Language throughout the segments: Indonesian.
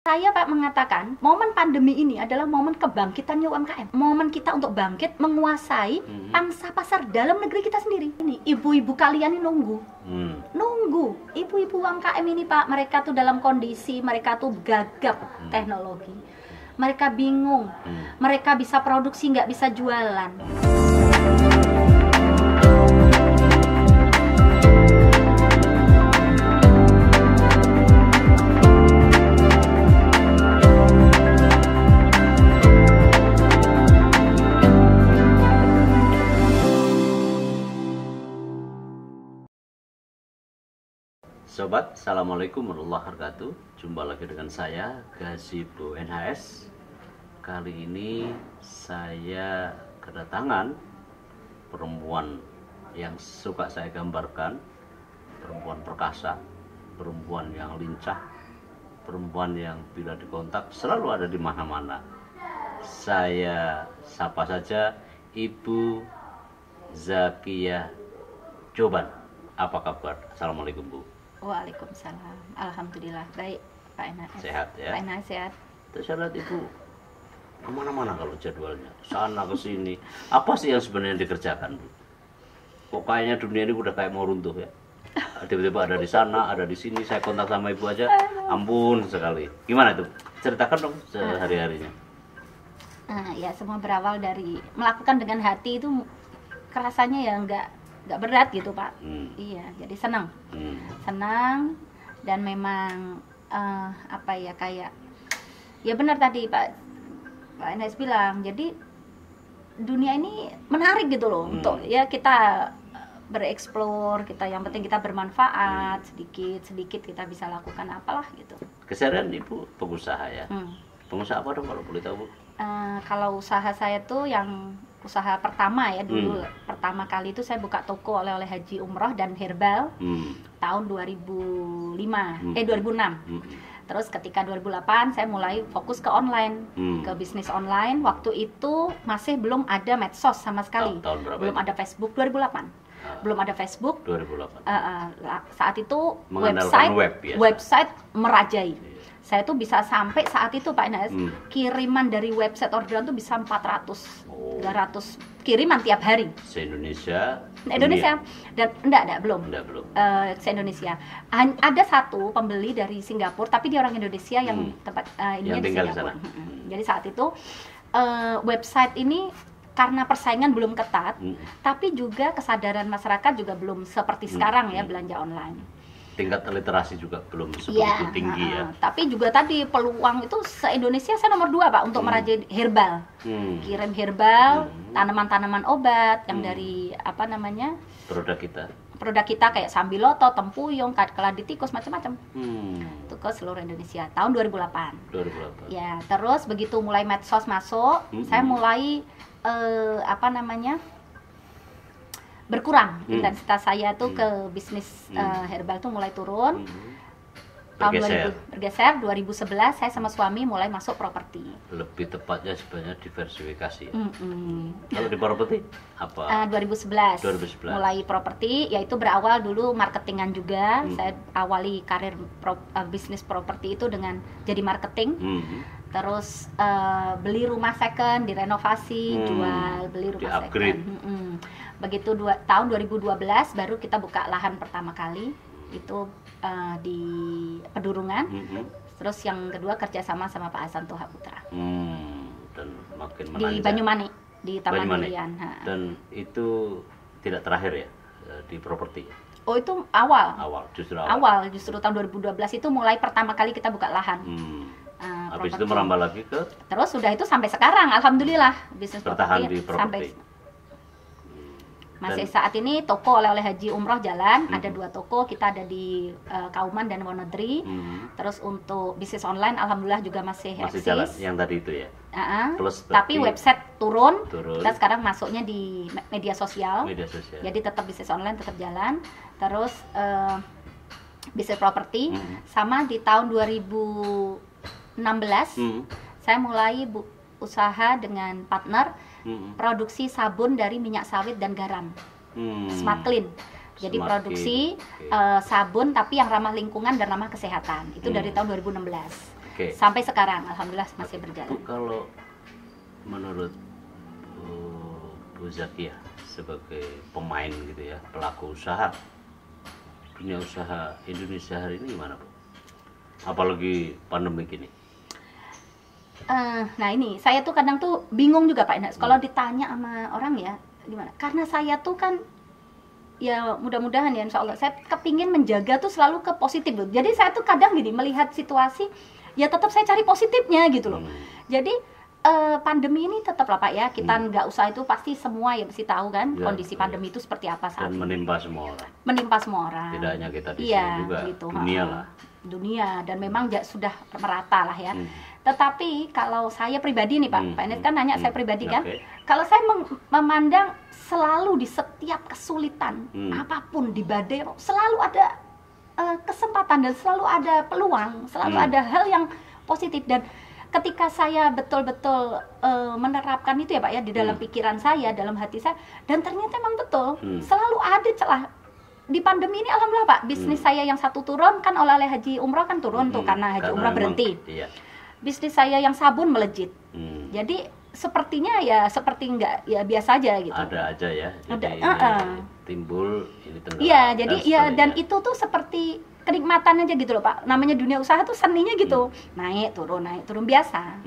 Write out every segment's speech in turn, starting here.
Saya Pak mengatakan, momen pandemi ini adalah momen kebangkitannya UMKM. Momen kita untuk bangkit, menguasai pangsa pasar dalam negeri kita sendiri. Ini ibu-ibu kalian ini nunggu. Nunggu. Ibu-ibu UMKM ini Pak, mereka tuh dalam kondisi, mereka tuh gagap teknologi. Mereka bingung. Mereka bisa produksi, nggak bisa jualan. Sobat, Assalamualaikum warahmatullahi wabarakatuh. Jumpa lagi dengan saya, Gazebo NHS. Kali ini saya kedatangan perempuan yang suka saya gambarkan. Perempuan perkasa, perempuan yang lincah, perempuan yang bila dikontak selalu ada di mana-mana. Saya sapa saja Ibu Zakiyah Joban. Apa kabar? Assalamualaikum Bu. Waalaikumsalam. Alhamdulillah baik Pak NHS. Sehat ya? Pak NHS sehat. Terus saya lihat Ibu kemana-mana kalau jadwalnya, sana ke sini. Apa sih yang sebenarnya dikerjakan Bu? Kok kayaknya dunia ini udah kayak mau runtuh ya? Tiba-tiba ada di sana, ada di sini. Saya kontak sama Ibu aja, ampun sekali. Gimana itu? Ceritakan dong sehari-harinya. Ya semua berawal dari melakukan dengan hati itu kerasanya ya nggak berat gitu Pak. Iya, jadi senang. Senang dan memang apa ya, kayak ya benar tadi Pak NS bilang, jadi dunia ini menarik gitu loh untuk ya kita bereksplor, kita yang penting kita bermanfaat, sedikit kita bisa lakukan apalah gitu. Keseharian Ibu pengusaha ya? Pengusaha apa dong kalau boleh tahu Bu? Kalau usaha saya tuh yang usaha pertama ya dulu, pertama kali itu saya buka toko oleh-oleh haji umroh dan herbal tahun 2006. Terus ketika 2008 saya mulai fokus ke online, ke bisnis online. Waktu itu masih belum ada medsos sama sekali. Tahun berapa belum itu? ada Facebook 2008. Belum ada Facebook. 2008. Saat itu Mengandalkan web, biasa. website merajai. Saya tuh bisa sampai saat itu Pak Nas, kiriman dari website orderan tuh bisa 400, 300 kiriman tiap hari. Se-Indonesia? Indonesia. Dan enggak belum. Se-Indonesia. Ada satu pembeli dari Singapura, tapi dia orang Indonesia yang tempat ininya yang di tinggal di Singapura. sana. Jadi saat itu website ini karena persaingan belum ketat, tapi juga kesadaran masyarakat juga belum seperti sekarang ya belanja online. Tingkat literasi juga belum sebegitu tinggi ya. Tapi juga tadi peluang itu se-Indonesia saya nomor 2 Pak untuk merajai herbal. Kirim herbal, tanaman-tanaanaman obat yang dari apa namanya? Produk kita. Produk kita kayak sambiloto, tempuyung, keladi tikus, macam-macam. Itu ke seluruh Indonesia tahun 2008. 2008. Ya, terus begitu mulai medsos masuk, saya mulai apa namanya? Berkurang intensitas saya tuh ke bisnis herbal tuh mulai turun. Tahun 2000 bergeser 2011 saya sama suami mulai masuk properti. Lebih tepatnya sebenarnya diversifikasi. Kalau di properti apa? 2011 2011 mulai properti, yaitu berawal dulu marketingan juga. Saya awali karir bisnis properti itu dengan jadi marketing. Terus beli rumah second, direnovasi, jual, beli rumah second. Begitu tahun 2012 baru kita buka lahan pertama kali, itu di Pedurungan. Terus yang kedua kerjasama sama Pak Hasan Toha Putra. Dan makin di Banyumani, di Taman Durian. Dan itu tidak terakhir ya di properti? Oh, itu awal. Justru tahun 2012 itu mulai pertama kali kita buka lahan. Habis itu merambah lagi ke? Terus sudah itu sampai sekarang, alhamdulillah bisnis bertahan properti di properti. Masih saat ini toko oleh-oleh haji umroh jalan, ada 2 toko, kita ada di Kauman dan Wonodri. Terus untuk bisnis online alhamdulillah juga masih eksis. Jalan yang tadi itu ya. Tapi website turun. Kita sekarang masuknya di media sosial. Jadi tetap bisnis online tetap jalan. Terus bisnis properti sama di tahun 2016 saya mulai usaha dengan partner produksi sabun dari minyak sawit dan garam, Smart Clean. Jadi produksi sabun tapi yang ramah lingkungan dan ramah kesehatan. Itu dari tahun 2016. Oke. Sampai sekarang alhamdulillah masih berjalan. Bu, kalau menurut Bu Zakia sebagai pemain gitu ya, pelaku usaha, dunia usaha Indonesia hari ini gimana Bu? Apalagi pandemi gini. Nah ini saya tuh kadang tuh bingung juga Pak Enes kalau ditanya sama orang ya gimana, karena saya tuh kan ya mudah-mudahan ya insya Allah saya kepingin menjaga tuh selalu ke positif loh. Jadi saya tuh kadang gini melihat situasi ya tetap saya cari positifnya gitu loh. Jadi pandemi ini tetap lah Pak ya, kita nggak usah itu pasti semua ya mesti tahu kan ya, kondisi pandemi itu seperti apa saat dan ini. Menimpa semua orang. Menimpa semua orang. Tidak hanya kita di iya, sini juga, gitu, dunia lah. Dunia dan memang sudah merata lah ya. Tetapi kalau saya pribadi nih Pak, Pak Enes kan nanya saya pribadi kan, kalau saya memandang selalu di setiap kesulitan apapun di badai selalu ada kesempatan dan selalu ada peluang, selalu ada hal yang positif. Dan ketika saya betul-betul menerapkan itu ya Pak ya di dalam pikiran saya, dalam hati saya, dan ternyata memang betul selalu ada celah. Di pandemi ini alhamdulillah Pak, bisnis saya yang satu turun kan oleh haji umroh kan turun tuh karena haji umroh berhenti. Iya. Bisnis saya yang sabun melejit. Jadi sepertinya ya seperti enggak ya biasa aja gitu. Ada aja ya. Jadi timbul ini tenggelam. Iya, jadi ya dan itu tuh seperti kenikmatan aja gitu loh Pak. Namanya dunia usaha tuh seninya gitu. Naik turun biasa.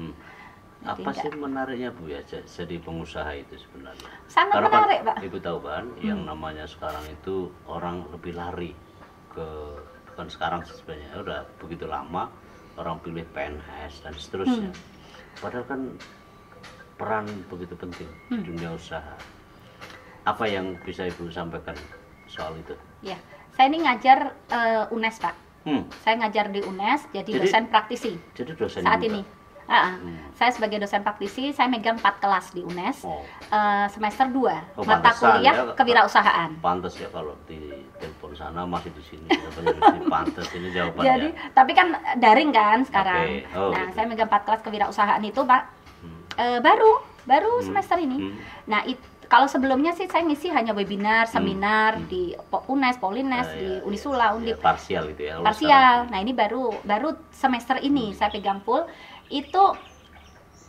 Apa sih menariknya Bu ya jadi pengusaha itu sebenarnya? Sangat karena menarik kan, Pak. Ibu tahu kan yang namanya sekarang itu orang lebih lari ke, bukan sekarang sebenarnya udah begitu lama orang pilih PNS dan seterusnya. Padahal kan peran begitu penting di dunia usaha. Apa yang bisa Ibu sampaikan soal itu? Ya, saya ini ngajar UNES Pak. Saya ngajar di UNES jadi dosen praktisi. Jadi dosen saat juga. ini. Saya sebagai dosen praktisi, saya megang 4 kelas di UNES, semester 2, mata kuliah ya, kewirausahaan. Pantes ya kalau di telepon sana masih di sini, pantes ini jawabannya. Jadi, tapi kan daring kan sekarang. Nah, gitu. Saya megang 4 kelas kewirausahaan itu Pak, baru semester ini. Nah, kalau sebelumnya sih saya ngisi hanya webinar, seminar di UNES, Polines, di Unisula, Undip. Parsial itu ya. Parsial. Nah, ini baru semester ini saya pegang full. Itu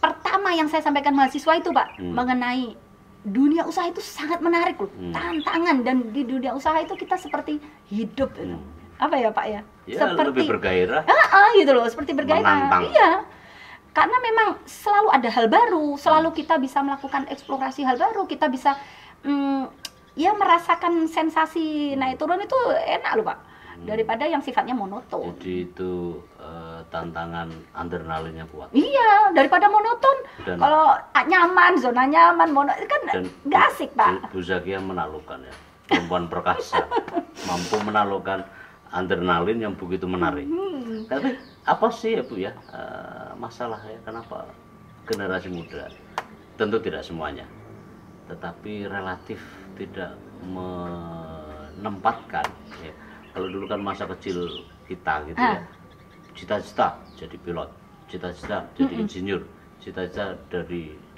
pertama yang saya sampaikan mahasiswa itu Pak, mengenai dunia usaha itu sangat menarik loh, tantangan, dan di dunia usaha itu kita seperti hidup gitu. Apa ya Pak ya? Seperti lebih bergairah. Gitu loh, seperti bergairah. Menantang. Iya. Karena memang selalu ada hal baru, selalu kita bisa melakukan eksplorasi hal baru, kita bisa ya merasakan sensasi naik turun itu enak loh Pak. Daripada yang sifatnya monoton. Jadi itu tantangan adrenalinnya kuat. Iya, daripada monoton. Kalau nyaman, zona nyaman, kan nggak asik Pak. Bu Zakia menaklukkan ya, perempuan perkasa, mampu menaklukkan adrenalin yang begitu menarik. Tapi apa sih ya Bu ya masalah ya, kenapa generasi muda, tentu tidak semuanya, tetapi relatif tidak menempatkan ya. Kalau dulu kan masa kecil kita gitu ya, cita-cita jadi pilot, cita-cita jadi insinyur, cita-cita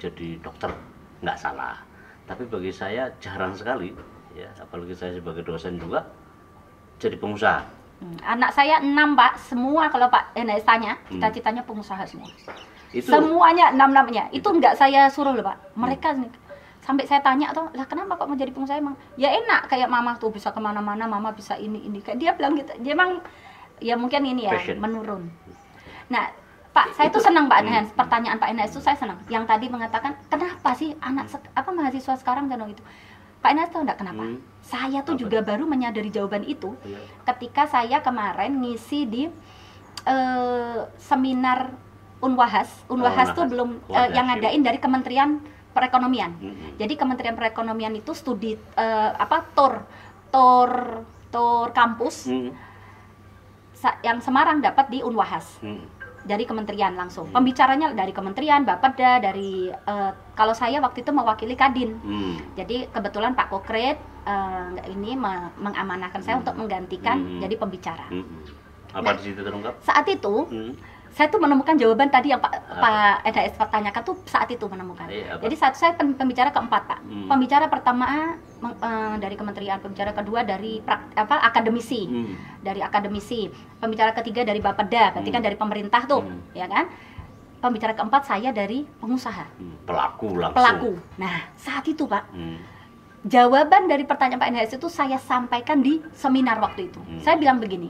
jadi dokter, nggak salah. Tapi bagi saya jarang sekali ya, apalagi saya sebagai dosen juga jadi pengusaha. Anak saya 6 Pak, semua kalau Pak Enes tanya, cita-citanya pengusaha semua. Itu, semuanya 6-6-nya, itu nggak saya suruh loh Pak, mereka nih. Sampai saya tanya tuh, lah kenapa kok mau jadi pengusaha emang? Ya enak, kayak mama tuh bisa kemana-mana, mama bisa ini. Kayak dia bilang gitu, dia emang ya mungkin ini ya, passion. Menurun. Nah Pak, saya tuh senang Pak Enes, pertanyaan Pak Enes itu saya senang. Yang tadi mengatakan, kenapa sih anak mahasiswa sekarang kan gitu? Pak Enes tahu enggak kenapa? Saya tuh juga baru menyadari jawaban itu ketika saya kemarin ngisi di seminar Unwahas. Unwahas tuh belum yang ngadain dari Kementerian Perekonomian. Jadi Kementerian Perekonomian itu studi tour kampus yang Semarang dapat di Unwahas. Dari kementerian langsung. Pembicaranya dari kementerian, Bapeda, dari kalau saya waktu itu mewakili Kadin. Jadi kebetulan Pak Kokret ini mengamanahkan saya untuk menggantikan jadi pembicara. Apa di situ terungkap? Saat itu saya tuh menemukan jawaban tadi yang Pak NHS pertanyakan tuh saat itu menemukan. Jadi saat saya pembicara keempat Pak. Pembicara pertama dari kementerian, pembicara kedua dari akademisi, dari akademisi. Pembicara ketiga dari Bapeda, berarti kan dari pemerintah tuh, ya kan? Pembicara keempat saya dari pengusaha. Pelaku langsung. Pelaku. Nah saat itu Pak, jawaban dari pertanyaan Pak NHS itu saya sampaikan di seminar waktu itu. Saya bilang begini,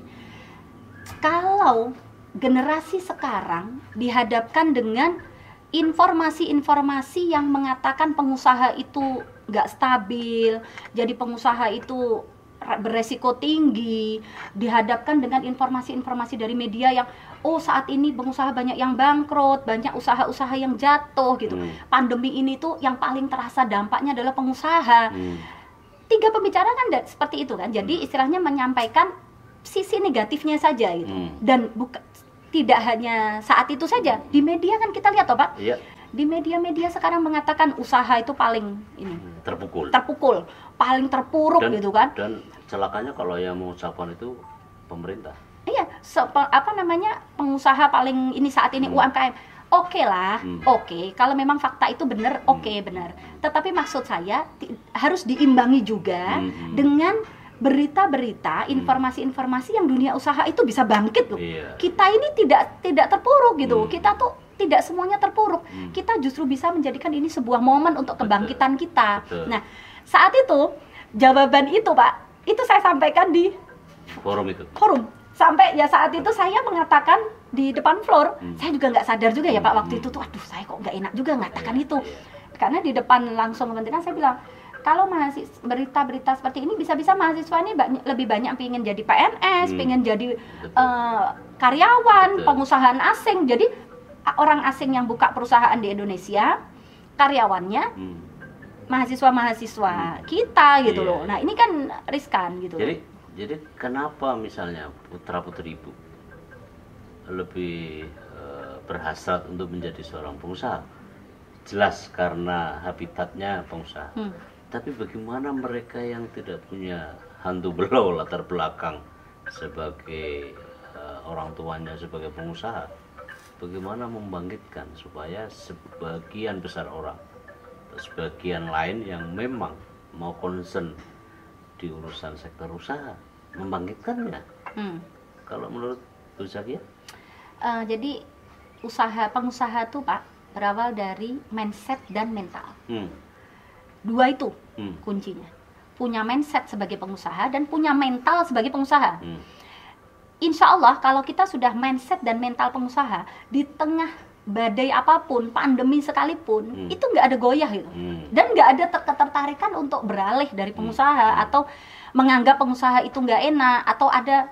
kalau generasi sekarang dihadapkan dengan informasi-informasi yang mengatakan pengusaha itu nggak stabil, jadi pengusaha itu beresiko tinggi, dihadapkan dengan informasi-informasi dari media yang saat ini pengusaha banyak yang bangkrut, banyak usaha-usaha yang jatuh gitu. Pandemi ini tuh yang paling terasa dampaknya adalah pengusaha. Tiga pembicara kan seperti itu kan, jadi istilahnya menyampaikan sisi negatifnya saja gitu. Dan tidak hanya saat itu saja, di media kan kita lihat toh Pak. Iya. Di media-media sekarang mengatakan usaha itu paling terpukul, paling terpuruk gitu kan. Dan celakanya kalau yang mengucapkan itu pemerintah. Iya, pengusaha paling ini saat ini UMKM. Oke lah, oke. Kalau memang fakta itu benar, benar. Tetapi maksud saya harus diimbangi juga dengan berita-berita, informasi-informasi yang dunia usaha itu bisa bangkit loh. Kita ini tidak terpuruk gitu. Kita tuh tidak semuanya terpuruk. Kita justru bisa menjadikan ini sebuah momen untuk kebangkitan kita. Nah, saat itu jawaban itu Pak, itu saya sampaikan di forum. Sampai ya saat itu saya mengatakan di depan floor, saya juga nggak sadar juga ya Pak waktu itu tuh, aduh saya kok nggak enak juga mengatakan itu. Karena di depan langsung kementerian saya bilang, kalau berita-berita seperti ini bisa-bisa mahasiswa ini lebih banyak pengen jadi PNS, pengen jadi karyawan, pengusahaan asing. Jadi orang asing yang buka perusahaan di Indonesia, karyawannya mahasiswa-mahasiswa kita gitu loh. Nah ini kan riskan gitu. Jadi kenapa misalnya putra-putri ibu lebih berhasrat untuk menjadi seorang pengusaha? Jelas karena habitatnya pengusaha. Tapi bagaimana mereka yang tidak punya hantu belau latar belakang sebagai orang tuanya sebagai pengusaha, bagaimana membangkitkan supaya sebagian besar orang, sebagian lain yang memang mau concern di urusan sektor usaha, membangkitkannya? Kalau menurut Bu Zakia? Jadi pengusaha tuh Pak berawal dari mindset dan mental. Dua itu kuncinya. Punya mindset sebagai pengusaha dan punya mental sebagai pengusaha. Insya Allah kalau kita sudah mindset dan mental pengusaha, di tengah badai apapun, pandemi sekalipun, itu nggak ada goyah gitu. Dan nggak ada ketertarikan untuk beralih dari pengusaha atau menganggap pengusaha itu nggak enak, atau ada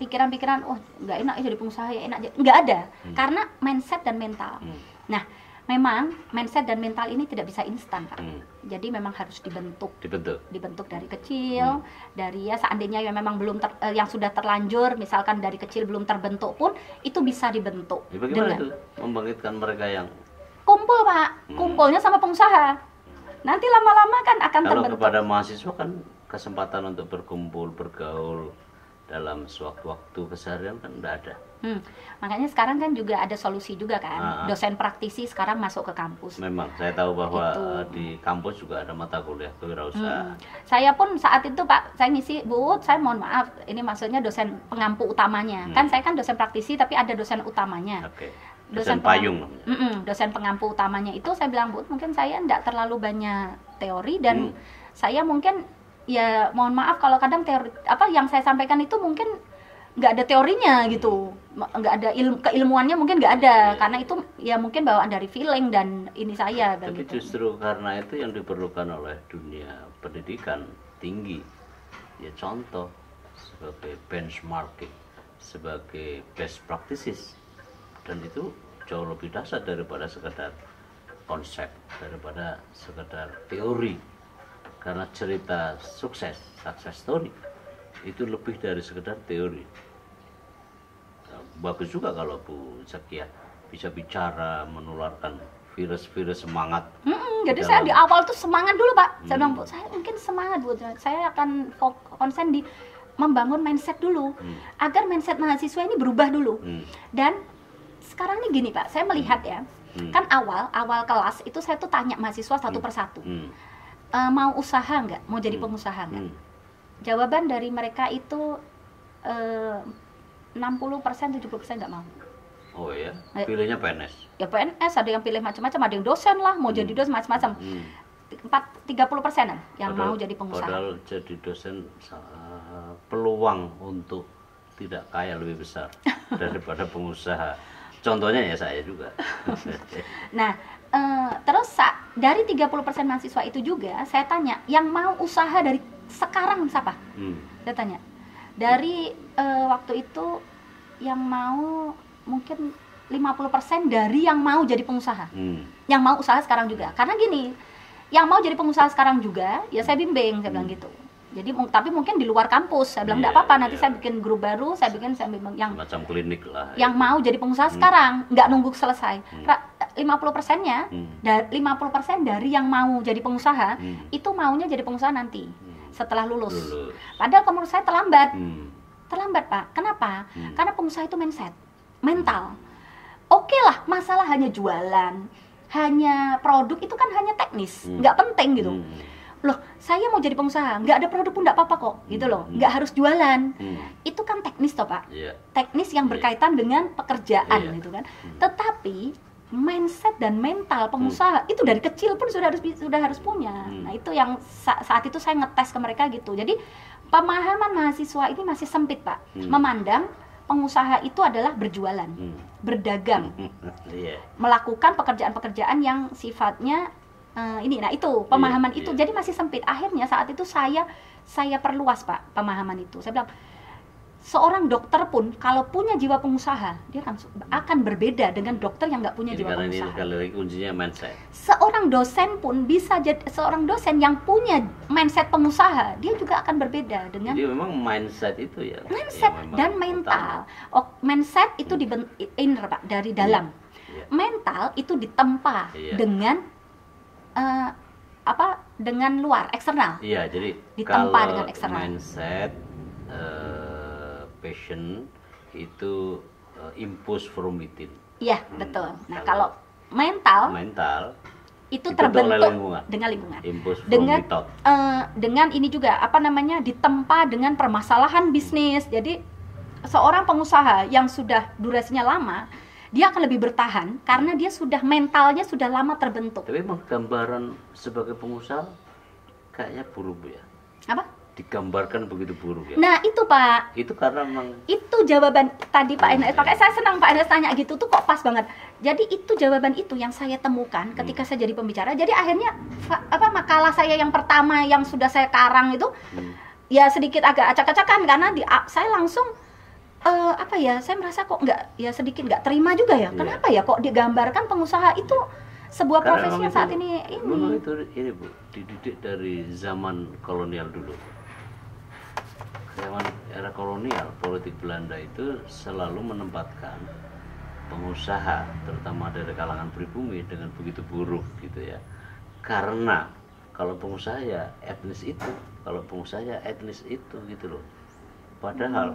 pikiran-pikiran, nggak enak jadi pengusaha ya enak aja. Nggak ada, karena mindset dan mental. Nah, memang mindset dan mental ini tidak bisa instan Pak. Jadi memang harus dibentuk dari kecil, dari ya seandainya yang memang belum yang sudah terlanjur, misalkan dari kecil belum terbentuk pun itu bisa dibentuk. Bagaimana itu membangkitkan mereka yang kumpul Pak, kumpulnya sama pengusaha. Nanti lama-lama kan akan terbentuk. Kalau kepada mahasiswa kan kesempatan untuk berkumpul, bergaul dalam sewaktu-waktu keseharian kan tidak ada. Makanya sekarang kan juga ada solusi juga kan, dosen praktisi sekarang masuk ke kampus. Memang saya tahu bahwa di kampus juga ada mata kuliah kewirausahaan. Saya pun saat itu Pak, saya ngisi, Bu, saya mohon maaf, ini maksudnya dosen pengampu utamanya. Kan saya kan dosen praktisi tapi ada dosen utamanya. Dosen payung. Dosen pengampu utamanya itu saya bilang, Bu, mungkin saya enggak terlalu banyak teori dan saya mungkin ya mohon maaf kalau kadang teori yang saya sampaikan itu mungkin nggak ada teorinya gitu, nggak ada keilmuannya mungkin nggak ada, karena itu ya mungkin bawaan dari feeling dan ini saya. Tapi gitu. Justru karena itu yang diperlukan oleh dunia pendidikan tinggi, ya contoh sebagai benchmarking, sebagai best practices, dan itu jauh lebih dahsyat daripada sekedar konsep, daripada sekedar teori. Karena cerita sukses, success story, itu lebih dari sekedar teori. Bagus juga kalau Bu Zakia bisa bicara, menularkan virus-virus semangat. Jadi saya di awal tuh semangat dulu Pak. Saya bilang, Bu, saya mungkin semangat Bu, saya akan konsen di membangun mindset dulu, agar mindset mahasiswa ini berubah dulu. Dan sekarang nih gini Pak, saya melihat ya, kan awal kelas itu saya tuh tanya mahasiswa satu persatu, mau usaha nggak, mau jadi pengusaha nggak? Jawaban dari mereka itu 60%, 70% nggak mau. Oh ya, pilihnya PNS. Ya PNS, ada yang pilih macam-macam, ada yang dosen lah, mau jadi dosen macam-macam. 30%-an yang mau jadi pengusaha. Padahal jadi dosen peluang untuk tidak kaya lebih besar daripada pengusaha. Contohnya ya saya juga. Nah, terus dari 30% mahasiswa itu juga saya tanya, yang mau usaha dari sekarang siapa? Saya tanya. Dari waktu itu yang mau mungkin 50% dari yang mau jadi pengusaha. Yang mau usaha sekarang juga. Karena gini, yang mau jadi pengusaha sekarang juga, ya saya bimbing, saya bilang gitu. Jadi tapi mungkin di luar kampus, saya bilang enggak apa-apa, nanti saya bikin grup baru, saya bikin yang macam klinik lah. Yang mau jadi pengusaha sekarang, nggak nunggu selesai. 50%-nya, 50% dari yang mau jadi pengusaha, itu maunya jadi pengusaha nanti, setelah lulus. Padahal menurut saya terlambat. Terlambat, Pak. Kenapa? Karena pengusaha itu mindset, mental. Oke lah, masalah hanya jualan, hanya produk itu kan hanya teknis, nggak penting gitu. Loh, saya mau jadi pengusaha, nggak ada produk pun nggak apa-apa kok, gitu loh. Nggak harus jualan. Itu kan teknis toh, Pak. Teknis yang berkaitan dengan pekerjaan, gitu kan. Tetapi mindset dan mental pengusaha itu dari kecil pun sudah harus punya. Nah, itu yang saat itu saya ngetes ke mereka gitu. Jadi pemahaman mahasiswa ini masih sempit, Pak. Memandang pengusaha itu adalah berjualan, berdagang, melakukan pekerjaan-pekerjaan yang sifatnya ini. Nah, itu pemahaman itu jadi masih sempit. Akhirnya saat itu saya perluas, Pak, pemahaman itu. Saya bilang, seorang dokter pun kalau punya jiwa pengusaha, dia akan berbeda dengan dokter yang nggak punya jiwa pengusaha. Ini sekali lagi kuncinya mindset. Seorang dosen pun bisa jadi seorang dosen yang punya mindset pengusaha, dia juga akan berbeda dengan. Jadi memang mindset itu ya. Mindset dan mental. Mindset itu inner, Pak, dari dalam. Mental itu ditempa dengan dengan luar, eksternal. Iya, jadi ditempa kalau dengan eksternal. Mindset, passion itu impulse from within. Iya, betul. Nah, kalau mental itu terbentuk dengan lingkungan. Dengan ini juga ditempa dengan permasalahan bisnis. Jadi seorang pengusaha yang sudah durasinya lama, dia akan lebih bertahan karena dia sudah mentalnya sudah lama terbentuk. Tapi memang gambaran sebagai pengusaha kayaknya buruk ya. Apa? Digambarkan begitu buruk ya. Nah, itu Pak. Itu karena memang itu jawaban tadi Pak Enes. Makanya saya senang Pak Enes tanya gitu tuh kok pas banget. Jadi itu jawaban itu yang saya temukan ketika saya jadi pembicara. Jadi akhirnya makalah saya yang pertama yang sudah saya karang itu ya sedikit agak acak-acakan karena saya langsung saya merasa kok sedikit nggak terima juga ya. Kenapa ya kok digambarkan pengusaha itu sebuah profesi yang saat ini. Memang itu ini Bu, dididik dari zaman kolonial dulu. Zaman era kolonial, politik Belanda itu selalu menempatkan pengusaha, terutama dari kalangan pribumi, dengan begitu buruk gitu ya. Karena kalau pengusaha ya etnis itu, kalau pengusaha ya etnis itu gitu loh. Padahal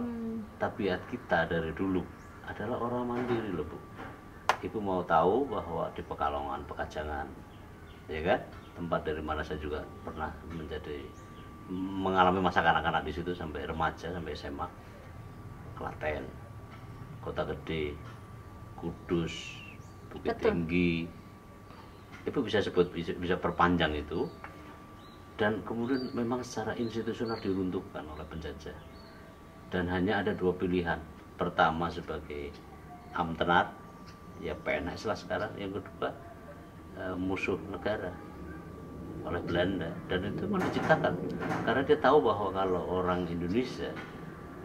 tabiat kita dari dulu adalah orang mandiri loh Bu. Ibu mau tahu bahwa di Pekalongan, Pekajangan, ya kan, tempat dari mana saya juga pernah mengalami masa kanak-kanak di situ sampai remaja, sampai SMA. Klaten, Kota Gede, Kudus, Bukit Tinggi, itu bisa perpanjang itu. Dan kemudian memang secara institusional diruntuhkan oleh penjajah. Dan hanya ada dua pilihan. Pertama sebagai amtenat, ya PNS lah sekarang. Yang kedua musuh negara oleh Belanda. Dan itu menciptakan, karena dia tahu bahwa kalau orang Indonesia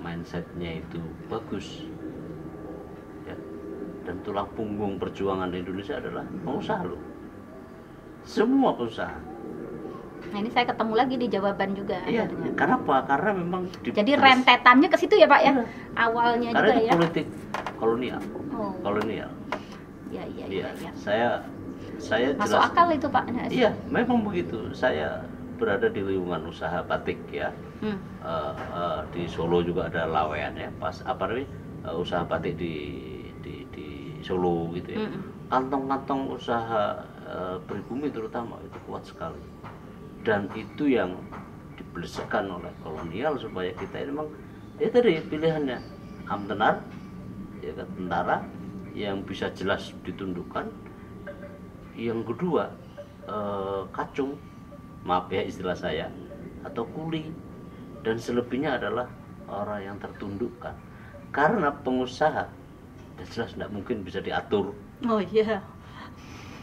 mindsetnya itu bagus ya, dan tulang punggung perjuangan Indonesia adalah pengusaha loh, semua pengusaha. Nah, ini saya ketemu lagi di jawaban juga. Iya, kenapa? Karena memang jadi rentetannya ke situ ya Pak ya, awalnya karena juga itu ya. politik kolonial. Kolonial. Iya. Saya masuk jelas, akal itu Pak. Iya, memang begitu. Saya berada di lingkungan usaha batik ya. Di Solo juga ada Lawean ya. Pas usaha batik di Solo gitu ya. Kantong-kantong usaha pribumi terutama itu kuat sekali. Dan itu yang dibelesekan oleh kolonial supaya kita ini memang ya tadi pilihannya amtenar, ya kan, tentara yang bisa jelas ditundukkan. Yang kedua kacung, maaf ya istilah saya, atau kuli, dan selebihnya adalah orang yang tertundukkan. Karena pengusaha jelas tidak mungkin bisa diatur. Oh iya.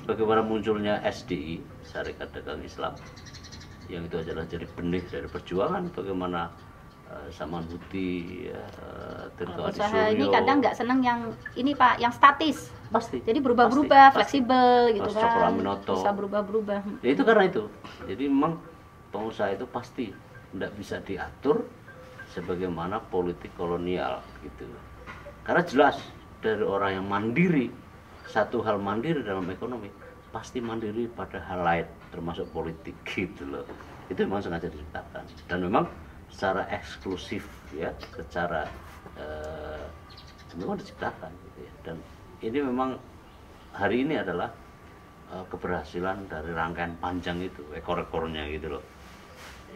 Bagaimana munculnya SDI, Syarikat Dagang Islam, yang itu adalah jadi benih dari perjuangan. Bagaimana Samanhudi, Tirto Adi Usaha ini Suryo, kadang nggak senang yang ini Pak, yang statis. pasti. Jadi berubah-berubah, Pasti. fleksibel gitu Mas kan. Cokro Aminoto. Bisa berubah-berubah. Ya itu karena itu. Jadi memang pengusaha itu pasti tidak bisa diatur sebagaimana politik kolonial gitu. Karena jelas dari orang yang mandiri, satu hal mandiri dalam ekonomi, pasti mandiri pada hal lain termasuk politik gitu loh. Itu memang sengaja diciptakan dan memang secara eksklusif ya, secara memang diciptakan gitu ya. Dan ini memang hari ini adalah keberhasilan dari rangkaian panjang itu, ekor-ekornya gitu loh,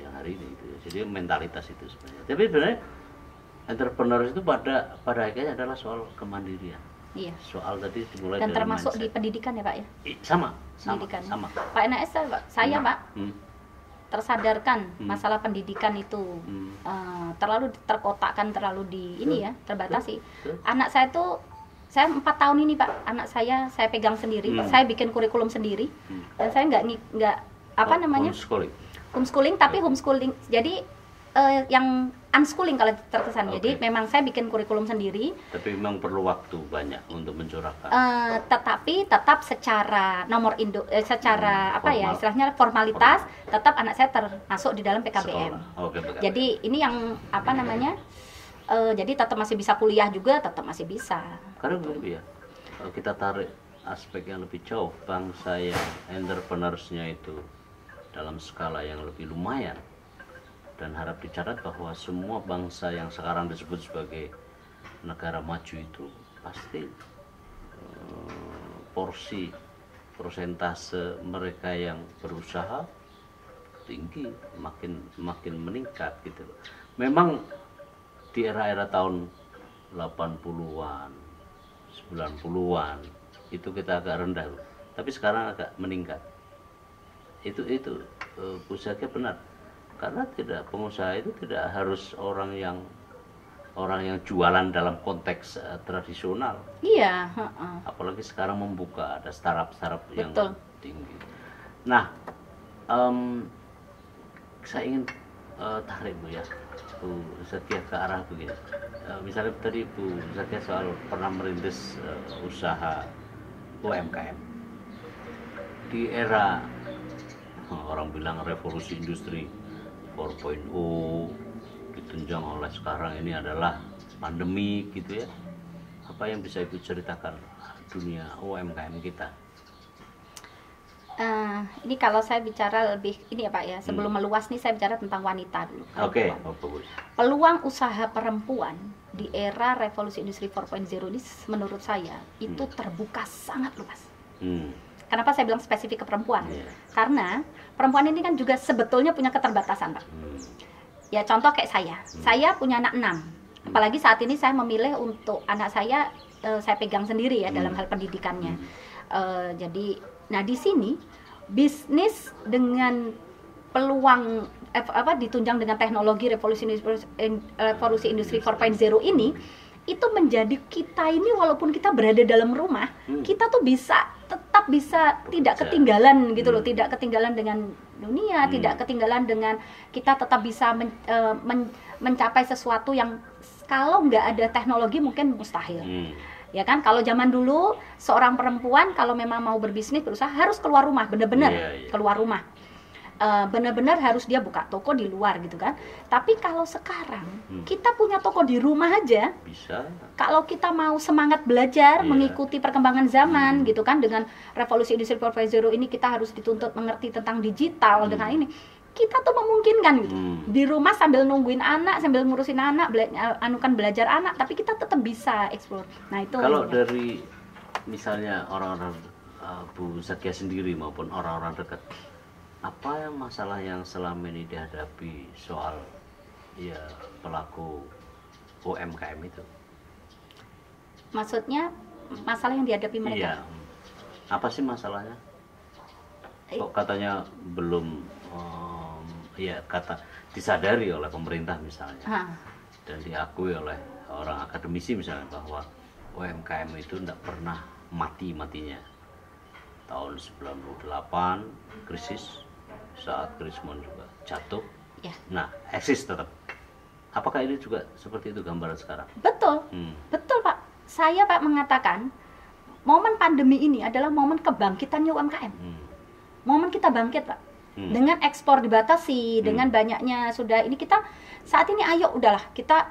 yang hari ini gitu. Jadi mentalitas itu sebenarnya. Tapi sebenarnya entrepreneur itu pada akhirnya adalah soal kemandirian. Iya. Soal tadi dimulai Dan dari termasuk mindset. di pendidikan ya Pak ya. Sama. Pendidikan. Sama. Pak NS saya Pak tersadarkan Hmm. masalah pendidikan itu terlalu terkotakkan, terlalu terbatasi. Betul. Anak saya tuh, saya 4 tahun ini Pak, anak saya pegang sendiri, saya bikin kurikulum sendiri, dan saya nggak homeschooling, tapi homeschooling jadi yang unschooling kalau terkesan. Jadi memang saya bikin kurikulum sendiri. Tapi memang perlu waktu banyak untuk mencurahkan. Tetapi tetap secara secara apa ya Formal. istilahnya formalitas, tetap anak saya termasuk di dalam PKBM. PKBM. Jadi ini yang apa namanya? Jadi tetap masih bisa kuliah juga, tetap masih bisa. Karena begitu ya, kalau kita tarik aspek yang lebih jauh, bangsa yang entrepreneursnya itu dalam skala yang lebih lumayan, dan harap dicatat bahwa semua bangsa yang sekarang disebut sebagai negara maju itu pasti porsi persentase mereka yang berusaha tinggi, makin meningkat gitu. Memang di era-era tahun 80-an, 90-an itu kita agak rendah, tapi sekarang agak meningkat. Itu Bu Zakia benar, karena pengusaha itu tidak harus orang yang jualan dalam konteks tradisional. Iya. Apalagi sekarang membuka, ada startup yang Betul. tinggi. Nah, saya ingin tarik Bu ya, Bu Zakia ke arah begini. Misalnya tadi Bu Zakia soal pernah merintis usaha UMKM di era orang bilang revolusi industri 4.0, ditunjang oleh sekarang ini adalah pandemi gitu ya. Apa yang bisa Ibu ceritakan dunia UMKM kita? Ini kalau saya bicara lebih ini ya Pak ya, sebelum meluas nih saya bicara tentang wanita dulu. Oke, bagus. Peluang usaha perempuan di era revolusi industri 4.0 ini menurut saya itu terbuka sangat luas. Kenapa saya bilang spesifik ke perempuan? Karena perempuan ini kan juga sebetulnya punya keterbatasan Pak. Ya contoh kayak saya punya anak 6. Apalagi saat ini saya memilih untuk anak saya pegang sendiri ya dalam hal pendidikannya. Jadi, nah di sini bisnis dengan peluang ditunjang dengan teknologi revolusi industri 4.0 ini itu menjadi kita ini walaupun kita berada dalam rumah, kita tuh tetap bisa tidak ketinggalan gitu loh, tidak ketinggalan dengan dunia, tidak ketinggalan dengan kita tetap bisa mencapai sesuatu yang kalau nggak ada teknologi mungkin mustahil. Ya kan, kalau zaman dulu seorang perempuan kalau memang mau berbisnis berusaha harus keluar rumah, benar-benar keluar rumah. Benar-benar harus dia buka toko di luar gitu kan. Tapi kalau sekarang kita punya toko di rumah aja bisa. Kalau kita mau semangat belajar mengikuti perkembangan zaman gitu kan, dengan revolusi industri 4.0 ini kita harus dituntut mengerti tentang digital. Dengan ini kita tuh memungkinkan gitu di rumah sambil nungguin anak, sambil ngurusin anak, belajar anak, tapi kita tetap bisa explore. Nah itu kalau dari misalnya orang-orang Bu Zakia sendiri maupun orang-orang dekat, apa yang masalah yang selama ini dihadapi soal ya pelaku UMKM itu? Maksudnya masalah yang dihadapi mereka? Iya. Apa sih masalahnya? Kok katanya belum ya kata disadari oleh pemerintah misalnya, dan diakui oleh orang akademisi misalnya bahwa UMKM itu tidak pernah mati-matinya. Tahun 98 krisis, saat Krismon juga jatuh, ya. Nah eksis tetap. Apakah ini juga seperti itu gambaran sekarang? Betul, betul Pak. Saya Pak mengatakan momen pandemi ini adalah momen kebangkitannya UMKM. Momen kita bangkit Pak. Dengan ekspor dibatasi, dengan banyaknya sudah ini kita saat ini ayo udahlah kita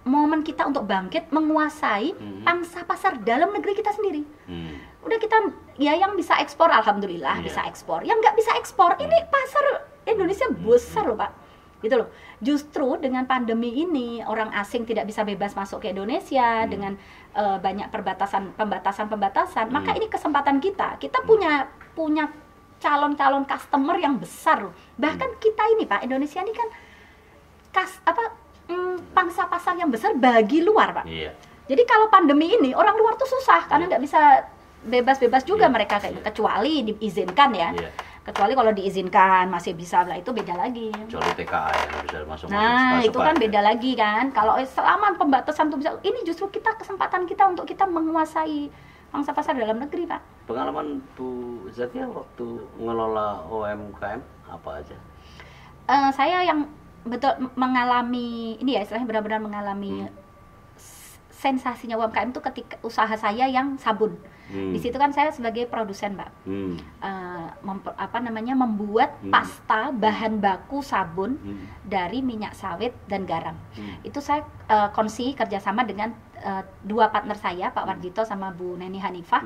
momen kita untuk bangkit menguasai pangsa pasar dalam negeri kita sendiri. Udah kita ya yang bisa ekspor alhamdulillah bisa ekspor, yang nggak bisa ekspor ini pasar Indonesia besar loh Pak, gitu loh. Justru dengan pandemi ini orang asing tidak bisa bebas masuk ke Indonesia dengan banyak pembatasan, maka ini kesempatan kita punya calon-calon customer yang besar loh. Bahkan kita ini Pak, Indonesia ini kan pangsa pasar yang besar bagi luar Pak. Iya. Jadi kalau pandemi ini orang luar tuh susah karena nggak bisa bebas-bebas juga mereka kayak kecuali diizinkan ya. Kecuali kalau diizinkan masih bisa lah, itu beda lagi. Kecuali TKA yang bisa masuk. Nah, itu kan beda lagi kan. Kalau selama pembatasan tuh bisa, ini justru kesempatan kita untuk kita menguasai pangsa pasar dalam negeri, Pak. Pengalaman Bu Zakia waktu ngelola UMKM apa aja? Saya yang betul mengalami ini ya, istilahnya benar-benar mengalami sensasinya UMKM itu ketika usaha saya yang sabun. Di situ kan saya sebagai produsen, Mbak. Membuat pasta bahan baku sabun dari minyak sawit dan garam. Itu saya kongsi kerjasama dengan dua partner saya, Pak Warjito sama Bu Neni Hanifah.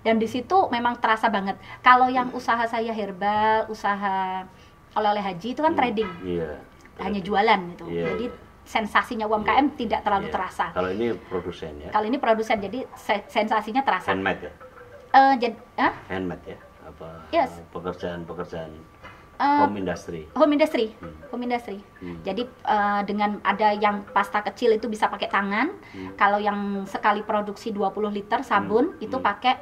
Dan di situ memang terasa banget. Kalau yang usaha saya herbal, usaha oleh-oleh haji itu kan trading, hanya jualan gitu. Jadi sensasinya UMKM tidak terlalu terasa. Kalau ini produsen ya? Kalau ini produsen, jadi sensasinya terasa. Handmade ya? Handmade ya? Apa? Yes. Pekerjaan home industry. Home industry. Jadi dengan ada yang pasta kecil itu bisa pakai tangan. Kalau yang sekali produksi 20 liter sabun itu pakai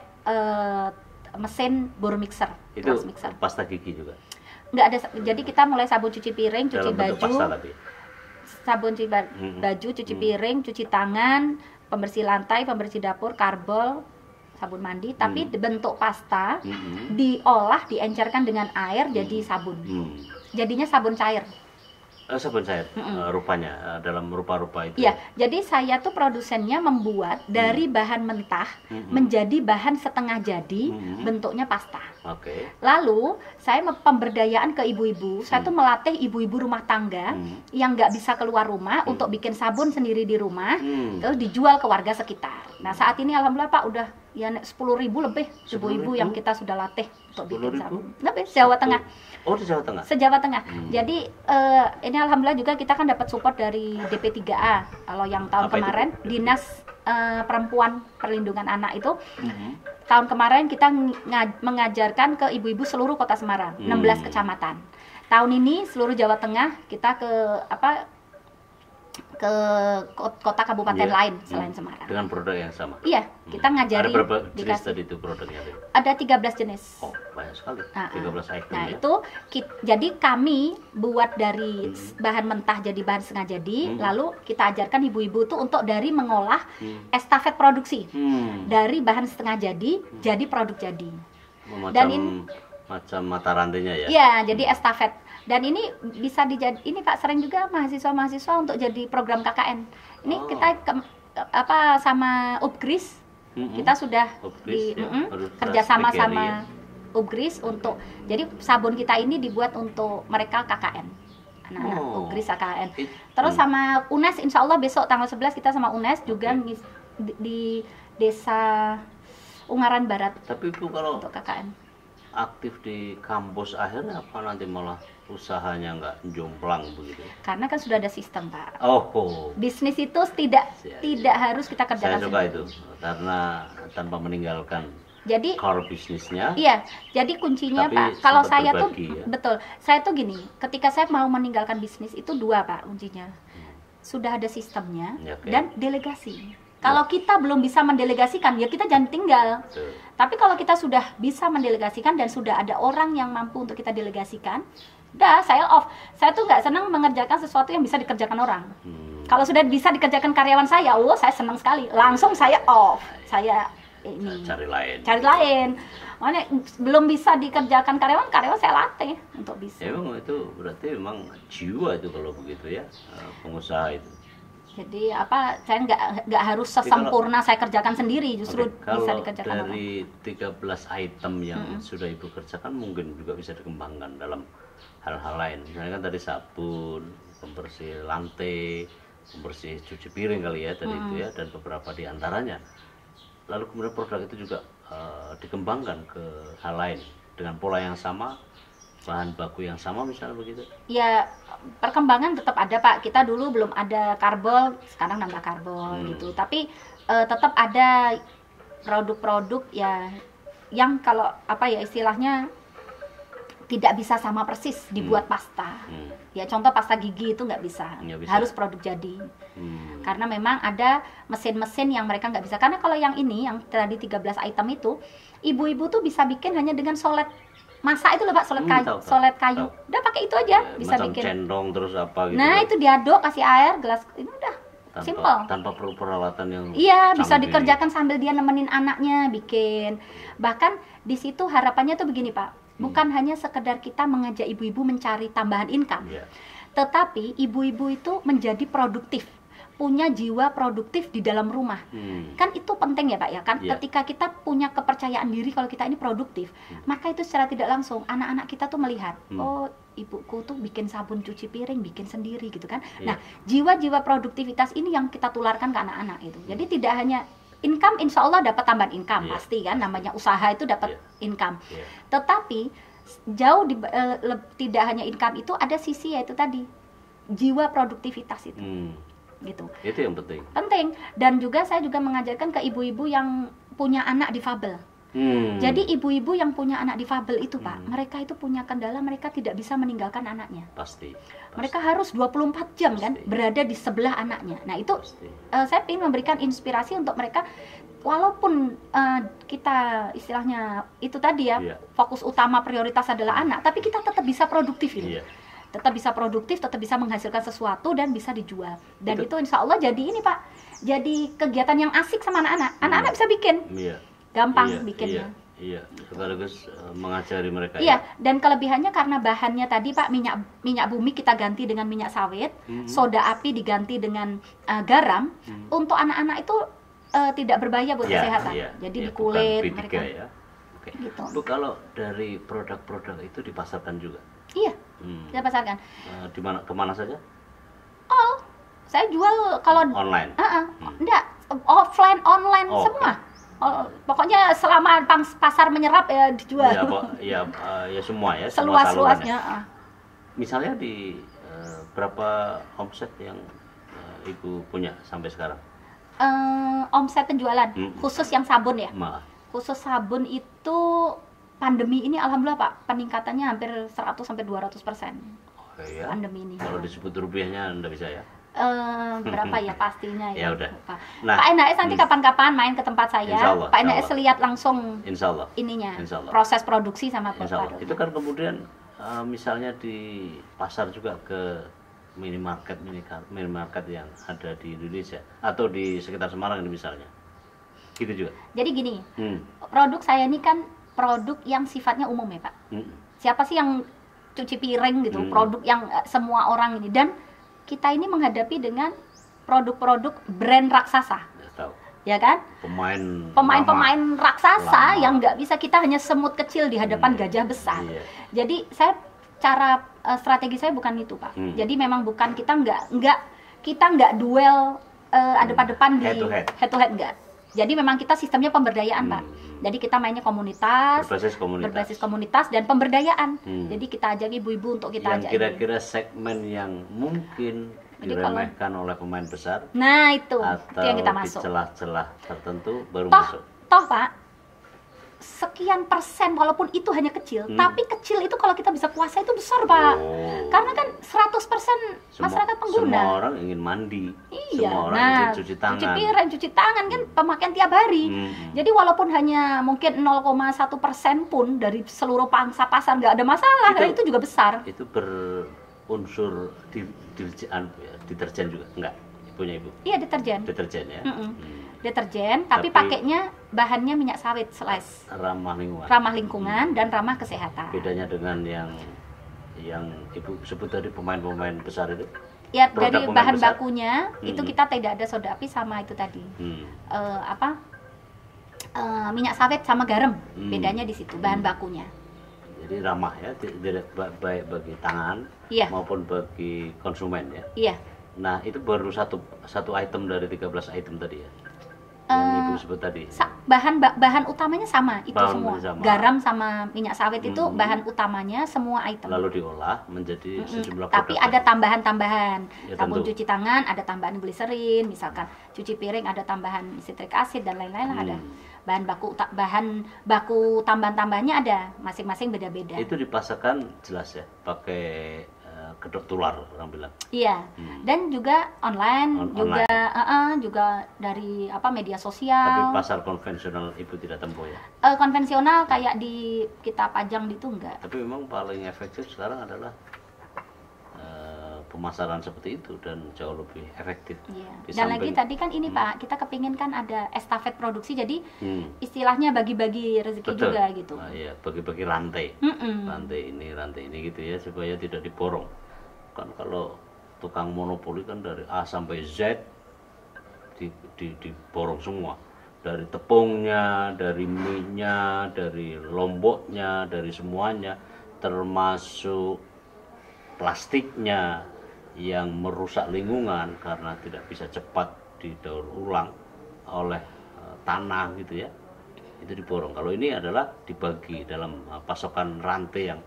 mesin bor mixer. Itu pasta gigi juga? Nggak ada. Jadi kita mulai sabun cuci piring, cuci baju. Pasta tapi? Sabun cuci baju, cuci piring, cuci tangan, pembersih lantai, pembersih dapur, karbol, sabun mandi, tapi bentuk pasta diolah, diencerkan dengan air jadi sabun. Jadinya sabun cair. Sabun cair, rupanya dalam rupa-rupa itu. Iya, jadi saya tuh produsennya membuat dari bahan mentah menjadi bahan setengah jadi, bentuknya pasta. Lalu saya pemberdayaan ke ibu-ibu, saya tuh melatih ibu-ibu rumah tangga yang nggak bisa keluar rumah untuk bikin sabun sendiri di rumah, terus dijual ke warga sekitar. Nah saat ini alhamdulillah Pak udah ya 10.000 lebih ibu-ibu yang kita sudah latih untuk bikin sabun. Lebih Jawa Tengah. Oh di Jawa Tengah. Se-Jawa Tengah. Jadi ini alhamdulillah juga kita kan dapat support dari DP3A. Kalau yang tahun kemarin Dinas Perempuan Perlindungan Anak itu tahun kemarin kita mengajarkan ke ibu-ibu seluruh Kota Semarang, 16 kecamatan. Tahun ini seluruh Jawa Tengah kita ke kota kabupaten lain selain Semarang. Dengan produk yang sama? Iya, kita ngajari. Ada berapa jenis tadi itu produknya? Ada 13 jenis. Oh, banyak sekali. 13 item. Nah, itu jadi kami buat dari bahan mentah jadi bahan setengah jadi, lalu kita ajarkan ibu-ibu tuh untuk dari mengolah estafet produksi. Dari bahan setengah jadi produk jadi. Macam mata rantainya ya? Iya, jadi estafet. Dan ini bisa ini Pak sering juga mahasiswa untuk jadi program KKN. Ini kita sama Upgris. Kita sudah kerjasama sama Upgris untuk jadi sabun kita ini dibuat untuk mereka KKN. Anak-anak Upgris KKN. Terus sama UNES, insya Allah besok tanggal 11 kita sama UNES juga di Desa Ungaran Barat. Tapi Bu kalau untuk KKN. aktif di kampus akhirnya apa nanti malah usahanya nggak jomplang begitu? Karena kan sudah ada sistem, Pak. Oh. Bisnis itu tidak harus kita kerjakan Saya suka sendiri. itu karena tanpa meninggalkan Jadi core bisnisnya. iya, jadi kuncinya Tapi Pak, kalau sempat saya berbagi, tuh ya. betul, saya tuh gini, ketika saya mau meninggalkan bisnis itu dua Pak kuncinya, sudah ada sistemnya Ya, oke. dan delegasi. Kalau kita belum bisa mendelegasikan, ya kita jangan tinggal. Betul. Tapi kalau kita sudah bisa mendelegasikan dan sudah ada orang yang mampu untuk kita delegasikan, dah saya off. Saya tuh nggak senang mengerjakan sesuatu yang bisa dikerjakan orang. Kalau sudah bisa dikerjakan karyawan saya, saya senang sekali. Langsung saya off. Saya ini Cari lain. cari lain. Makanya belum bisa dikerjakan karyawan saya latih untuk bisa. Ya, memang itu berarti memang jiwa itu kalau begitu ya, pengusaha itu. Jadi saya nggak harus sesempurna saya kerjakan sendiri, justru Oke, bisa kalau dikerjakan orang. dari 13 item yang sudah Ibu kerjakan mungkin juga bisa dikembangkan dalam hal-hal lain. Misalnya kan tadi sabun, pembersih lantai, pembersih cuci piring kali ya tadi itu ya, dan beberapa di antaranya. Lalu kemudian produk itu juga dikembangkan ke hal lain dengan pola yang sama, bahan baku yang sama misalnya begitu. Ya perkembangan tetap ada Pak. Kita dulu belum ada karbol, sekarang nambah karbol gitu. Tapi tetap ada produk-produk ya yang kalau istilahnya tidak bisa sama persis dibuat pasta. Ya contoh pasta gigi itu nggak bisa. Harus produk jadi. Karena memang ada mesin-mesin yang mereka nggak bisa. Karena kalau yang ini, yang tadi 13 item itu, ibu-ibu tuh bisa bikin hanya dengan solet masak itu loh Pak, solet kayu. Udah pakai itu aja bisa macam bikin. Cendong terus apa gitu. Nah itu diaduk, kasih air, gelas, ini udah simple. Tanpa perlu peralatan yang iya bisa canggih. dikerjakan sambil dia nemenin anaknya bikin. Bahkan di situ harapannya tuh begini Pak, bukan hanya sekedar kita mengajak ibu-ibu mencari tambahan income, tetapi ibu-ibu itu menjadi produktif, punya jiwa produktif di dalam rumah. Kan itu penting ya Pak ya kan. Ketika kita punya kepercayaan diri kalau kita ini produktif, maka itu secara tidak langsung anak-anak kita tuh melihat, oh ibuku tuh bikin sabun cuci piring, bikin sendiri gitu kan. Nah jiwa-jiwa produktivitas ini yang kita tularkan ke anak-anak itu. Jadi tidak hanya income, insya Allah dapat tambahan income pasti kan, namanya usaha itu dapat income. Tetapi jauh tidak hanya income itu, ada sisi yaitu tadi jiwa produktivitas itu. Gitu. Itu yang penting. Dan juga saya juga mengajarkan ke ibu-ibu yang punya anak difabel. Jadi ibu-ibu yang punya anak difabel itu Pak, mereka itu punya kendala, mereka tidak bisa meninggalkan anaknya. Pasti. Mereka harus 24 jam kan berada di sebelah anaknya. Nah itu saya ingin memberikan inspirasi untuk mereka, walaupun kita istilahnya itu tadi ya, fokus utama prioritas adalah anak, tapi kita tetap bisa produktif ini. Tetap bisa produktif, tetap bisa menghasilkan sesuatu dan bisa dijual. Dan itu insya Allah jadi ini Pak, jadi kegiatan yang asik sama anak-anak. Anak-anak bisa bikin, gampang bikinnya. Sekaligus mengajari mereka. Dan kelebihannya karena bahannya tadi Pak, minyak bumi kita ganti dengan minyak sawit, soda api diganti dengan garam. Untuk anak-anak itu tidak berbahaya buat kesehatan. Jadi di kulit mereka. Gitu. Bu, kalau dari produk-produk itu dipasarkan juga? Iya, kita pasarkan. Di mana, kemana saja? Saya jual kalau online. Enggak, offline, online semua. Pokoknya selama pasar menyerap ya dijual. Ya semua ya. Seluas-luasnya. Misalnya di berapa omset yang Ibu punya sampai sekarang? Omset penjualan khusus yang sabun ya. Khusus sabun itu pandemi ini alhamdulillah Pak, peningkatannya hampir 100-200%. Pandemi ini. Kalau disebut rupiahnya Anda bisa ya? Berapa ya pastinya ya. Ya udah. Nah, Pak NHS nanti kapan-kapan main ke tempat saya. Insyaallah, Pak NHS lihat langsung ininya, proses produksi sama produk. Itu kan kemudian misalnya di pasar juga ke minimarket yang ada di Indonesia atau di sekitar Semarang ini misalnya. Gitu juga. Jadi gini, produk saya ini kan produk yang sifatnya umum ya Pak. Siapa sih yang cuci piring gitu, produk yang semua orang ini, dan kita ini menghadapi dengan produk-produk brand raksasa. Ya kan? Pemain raksasa lama. Yang nggak bisa, kita hanya semut kecil di hadapan gajah besar. Jadi strategi saya bukan itu Pak. Jadi memang bukan, kita nggak duel depan-depan di head to head enggak. Jadi memang kita sistemnya pemberdayaan, Pak. Jadi kita mainnya komunitas, berbasis komunitas dan pemberdayaan. Jadi kita ajak ibu-ibu untuk kita ajak. Kira-kira segmen yang mungkin diremehkan oleh pemain besar. Nah, itu yang kita masuk. Atau di celah-celah tertentu baru masuk. Toh, Pak, sekian persen walaupun itu hanya kecil, tapi kecil itu kalau kita bisa kuasai itu besar, Pak. Karena kan 100% masyarakat pengguna. Semua orang ingin mandi. Iya. Semua orang ingin cuci tangan. Cuci piring, cuci tangan kan pemakaian tiap hari. Jadi walaupun hanya mungkin 0,1% pun dari seluruh pangsa pasar nggak ada masalah, dan itu juga besar. Itu berunsur deterjen juga enggak? Punya Ibu? Iya, deterjen. Deterjen ya. Deterjen, tapi pakainya bahannya minyak sawit ramah lingkungan dan ramah kesehatan. Bedanya dengan yang Ibu sebut tadi pemain-pemain besar itu? Ya, dari bahan bakunya itu kita tidak ada soda api sama itu tadi. Minyak sawit sama garam. Bedanya di situ bahan bakunya. Jadi ramah ya, baik bagi tangan maupun bagi konsumen ya. Iya. Nah, itu baru satu item dari 13 item tadi ya. Yang Ibu sebut tadi. Bahan utamanya sama itu semua. Sama. Garam sama minyak sawit itu bahan utamanya semua item. Lalu diolah menjadi sejumlah produk. Tapi ada tambahan-tambahan. Sabun cuci tangan ada tambahan gliserin, misalkan cuci piring ada tambahan citric acid dan lain-lain ada. Bahan baku tambahan-tambahannya ada, masing-masing beda-beda. Itu dipasarkan jelas ya, pakai kedok tular orang bilang. Iya. Dan juga online. Juga dari media sosial. Tapi pasar konvensional Ibu tidak tempuh ya? Konvensional kayak di kita pajang itu enggak. Tapi memang paling efektif sekarang adalah pemasaran seperti itu dan jauh lebih efektif. Iya. Dan lagi tadi kan ini Pak, kita kepingin kan ada estafet produksi, jadi istilahnya bagi-bagi rezeki juga gitu. Iya, bagi-bagi rantai. Rantai ini gitu ya, supaya tidak diborong. Kan kalau tukang monopoli kan dari A sampai Z diborong semua. Dari tepungnya, dari mie-nya, dari lomboknya, dari semuanya, termasuk plastiknya yang merusak lingkungan karena tidak bisa cepat didaur ulang oleh tanah gitu ya, itu diborong. Kalau ini adalah dibagi dalam pasokan rantai yang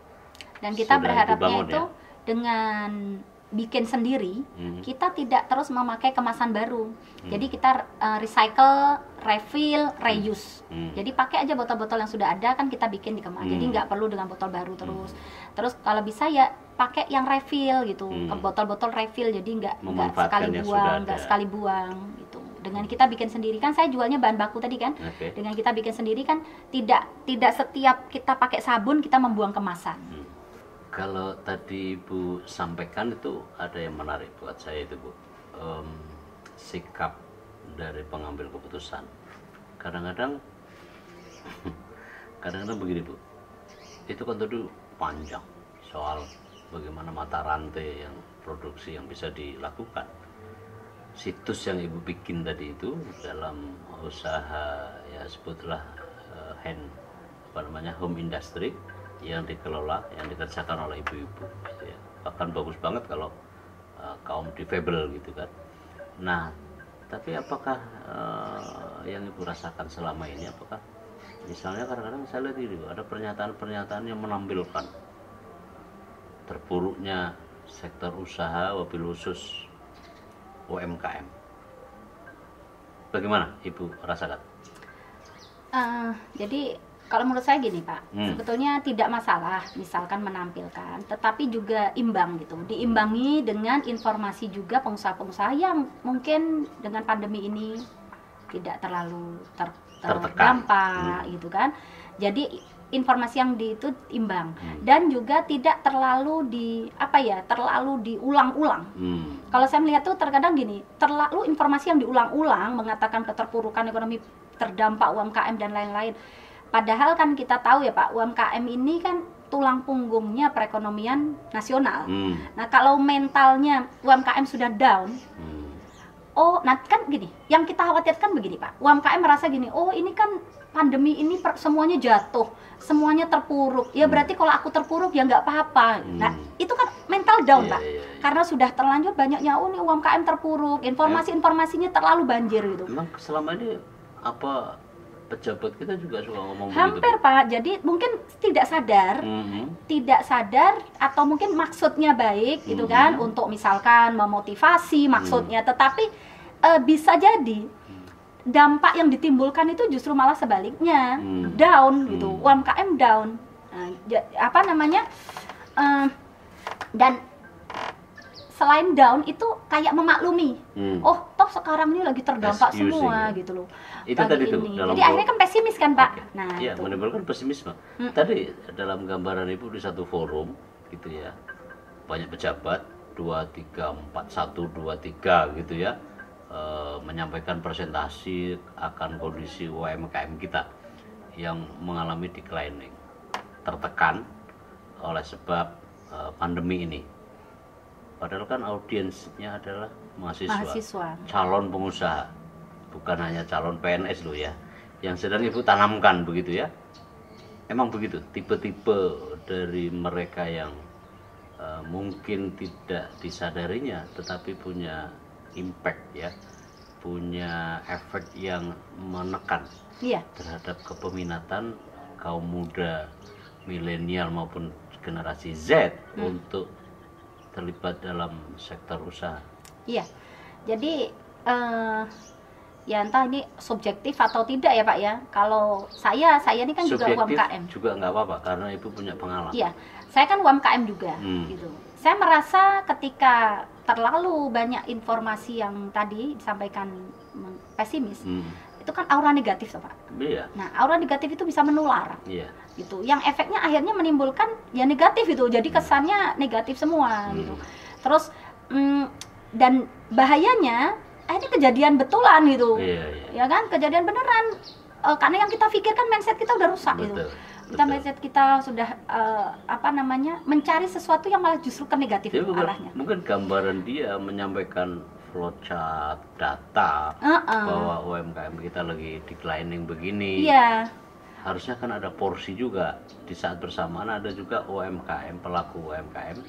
dan kita berharapnya itu ya, dengan bikin sendiri, kita tidak terus memakai kemasan baru. Jadi kita recycle, refill, reuse. Jadi pakai aja botol-botol yang sudah ada kan kita bikin di kemasan. Jadi nggak perlu dengan botol baru terus. Terus kalau bisa ya pakai yang refill gitu, botol-botol refill. Jadi nggak sekali buang gitu. Dengan kita bikin sendiri kan, saya jualnya bahan baku tadi kan. Dengan kita bikin sendiri kan tidak setiap kita pakai sabun kita membuang kemasan. Kalau tadi Ibu sampaikan itu ada yang menarik buat saya itu Bu, sikap dari pengambil keputusan. Kadang-kadang begini Bu, itu kan tadi panjang soal bagaimana mata rantai yang produksi yang bisa dilakukan. Situs yang Ibu bikin tadi itu dalam usaha ya sebutlah home industry yang dikelola, yang dikerjakan oleh ibu-ibu gitu ya. Bahkan bagus banget kalau kaum difabel gitu kan. Nah, tapi apakah yang Ibu rasakan selama ini, apakah misalnya kadang-kadang saya lihat ini ada pernyataan-pernyataan yang menampilkan terpuruknya sektor usaha wabil khusus UMKM. Bagaimana Ibu rasakan? Jadi kalau menurut saya gini Pak, sebetulnya tidak masalah misalkan menampilkan, tetapi juga imbang gitu. Diimbangi dengan informasi juga pengusaha-pengusaha yang mungkin dengan pandemi ini tidak terlalu terdampak gitu kan. Jadi informasi yang itu imbang dan juga tidak terlalu diulang-ulang. Kalau saya melihat tuh terkadang gini, terlalu informasi yang diulang-ulang mengatakan keterpurukan ekonomi, terdampak UMKM dan lain-lain. Padahal kan kita tahu ya Pak, UMKM ini kan tulang punggungnya perekonomian nasional. Nah kalau mentalnya UMKM sudah down, nanti kan gini, yang kita khawatirkan begini Pak, UMKM merasa gini, ini kan pandemi ini semuanya jatuh, semuanya terpuruk, ya berarti kalau aku terpuruk ya nggak apa-apa. Nah itu kan mental down Pak, karena sudah terlanjur banyaknya nih UMKM terpuruk, informasinya terlalu banjir gitu. Memang selama ini apa pejabat kita juga suka ngomong hampir begitu? Pak, jadi mungkin tidak sadar atau mungkin maksudnya baik gitu kan, untuk misalkan memotivasi maksudnya, tetapi bisa jadi dampak yang ditimbulkan itu justru malah sebaliknya, down gitu, UMKM down. Apa namanya, dan selain down itu kayak memaklumi, oh toh sekarang ini lagi terdampak semua gitu loh. Itu tadi tuh jadi akhirnya kan pesimis kan Pak. Okay. Nah ya, itu menimbulkan pesimisme. Tadi dalam gambaran Ibu di satu forum gitu ya, banyak pejabat 2, 3, 4, 1, 2, 3 gitu ya, menyampaikan presentasi akan kondisi UMKM kita yang mengalami declining, tertekan oleh sebab pandemi ini. Padahal kan audiensnya adalah mahasiswa, calon pengusaha, bukan hanya calon PNS loh ya, yang sedang Ibu tanamkan begitu ya. Emang begitu, tipe-tipe dari mereka yang mungkin tidak disadarinya, tetapi punya impact ya, punya efek yang menekan terhadap kepeminatan kaum muda, milenial maupun generasi Z untuk terlibat dalam sektor usaha. Iya, jadi ya entah ini subjektif atau tidak ya Pak ya. Kalau saya ini kan subjektif juga UMKM. Juga nggak apa-apa karena Ibu punya pengalaman. Iya, saya kan UMKM juga gitu. Saya merasa ketika terlalu banyak informasi yang tadi disampaikan pesimis, itu kan aura negatif toh Pak. Iya. Nah, aura negatif itu bisa menular. Iya. Gitu. Yang efeknya akhirnya menimbulkan ya negatif itu. Jadi kesannya negatif semua gitu. Terus dan bahayanya akhirnya kejadian betulan gitu. Ya kan? Kejadian beneran. Karena yang kita pikirkan mindset kita udah rusak gitu. Mindset kita sudah mencari sesuatu yang malah justru ke negatif arahnya. Mungkin gambaran dia menyampaikan flowchart data bahwa UMKM kita lagi declining begini. Iya. Harusnya kan ada porsi juga, di saat bersamaan ada juga UMKM, pelaku UMKM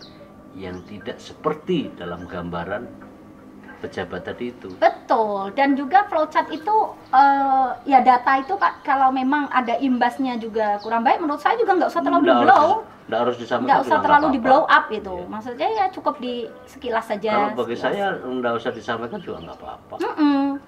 yang tidak seperti dalam gambaran pejabat tadi itu. Betul, dan juga flowchart itu ya data itu Pak, kalau memang ada imbasnya juga kurang baik, menurut saya juga nggak usah terlalu nggak harus disampaikan, nggak usah terlalu di blow up itu. Maksudnya ya cukup di sekilas saja. Kalau bagi saya nggak usah disampaikan juga nggak apa-apa.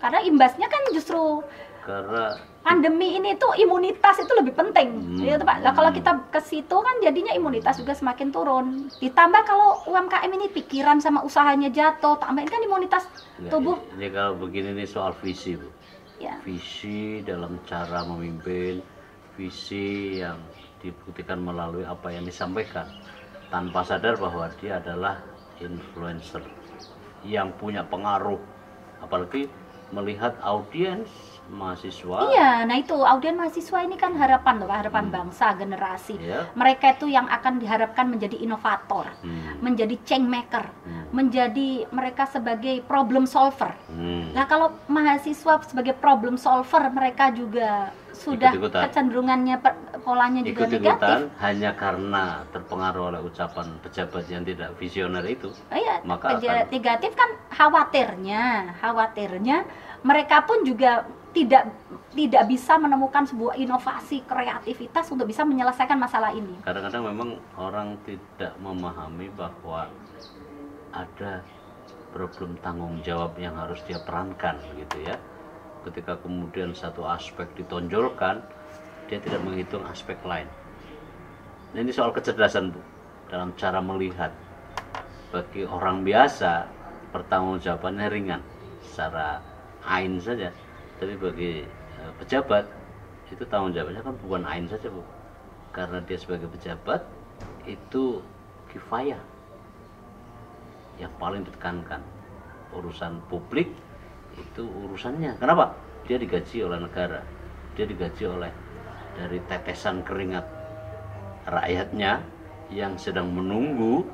Karena imbasnya kan justru karena pandemi ini tuh imunitas itu lebih penting, ya Pak. Nah, kalau kita ke situ kan jadinya imunitas juga semakin turun. Ditambah kalau UMKM ini pikiran sama usahanya jatuh, tambahin kan imunitas tubuh. Ini kalau begini nih soal visi, Bu. Ya. Visi dalam cara memimpin, visi yang dibuktikan melalui apa yang disampaikan, tanpa sadar bahwa dia adalah influencer yang punya pengaruh, apalagi melihat audiens mahasiswa. Iya, nah itu audiens mahasiswa ini kan harapan loh, harapan bangsa, generasi. Mereka itu yang akan diharapkan menjadi inovator, menjadi change maker, menjadi mereka sebagai problem solver. Nah kalau mahasiswa sebagai problem solver, mereka juga sudah kecenderungannya polanya juga negatif. Hanya karena terpengaruh oleh ucapan pejabat yang tidak visioner itu. Iya, maka negatif kan khawatirnya mereka pun juga tidak bisa menemukan sebuah inovasi kreativitas untuk bisa menyelesaikan masalah ini. Kadang-kadang memang orang tidak memahami bahwa ada problem tanggung jawab yang harus dia perankan gitu ya. Ketika kemudian satu aspek ditonjolkan, dia tidak menghitung aspek lain. Nah, ini soal kecerdasan, Bu, dalam cara melihat. Bagi orang biasa pertanggungjawabannya ringan secara ain saja, tapi bagi pejabat itu tanggung jawabnya kan bukan ain saja, Bu, karena dia sebagai pejabat itu kifayah, yang paling ditekankan urusan publik itu urusannya. Kenapa? Dia digaji oleh negara, dia digaji oleh dari tetesan keringat rakyatnya yang sedang menunggu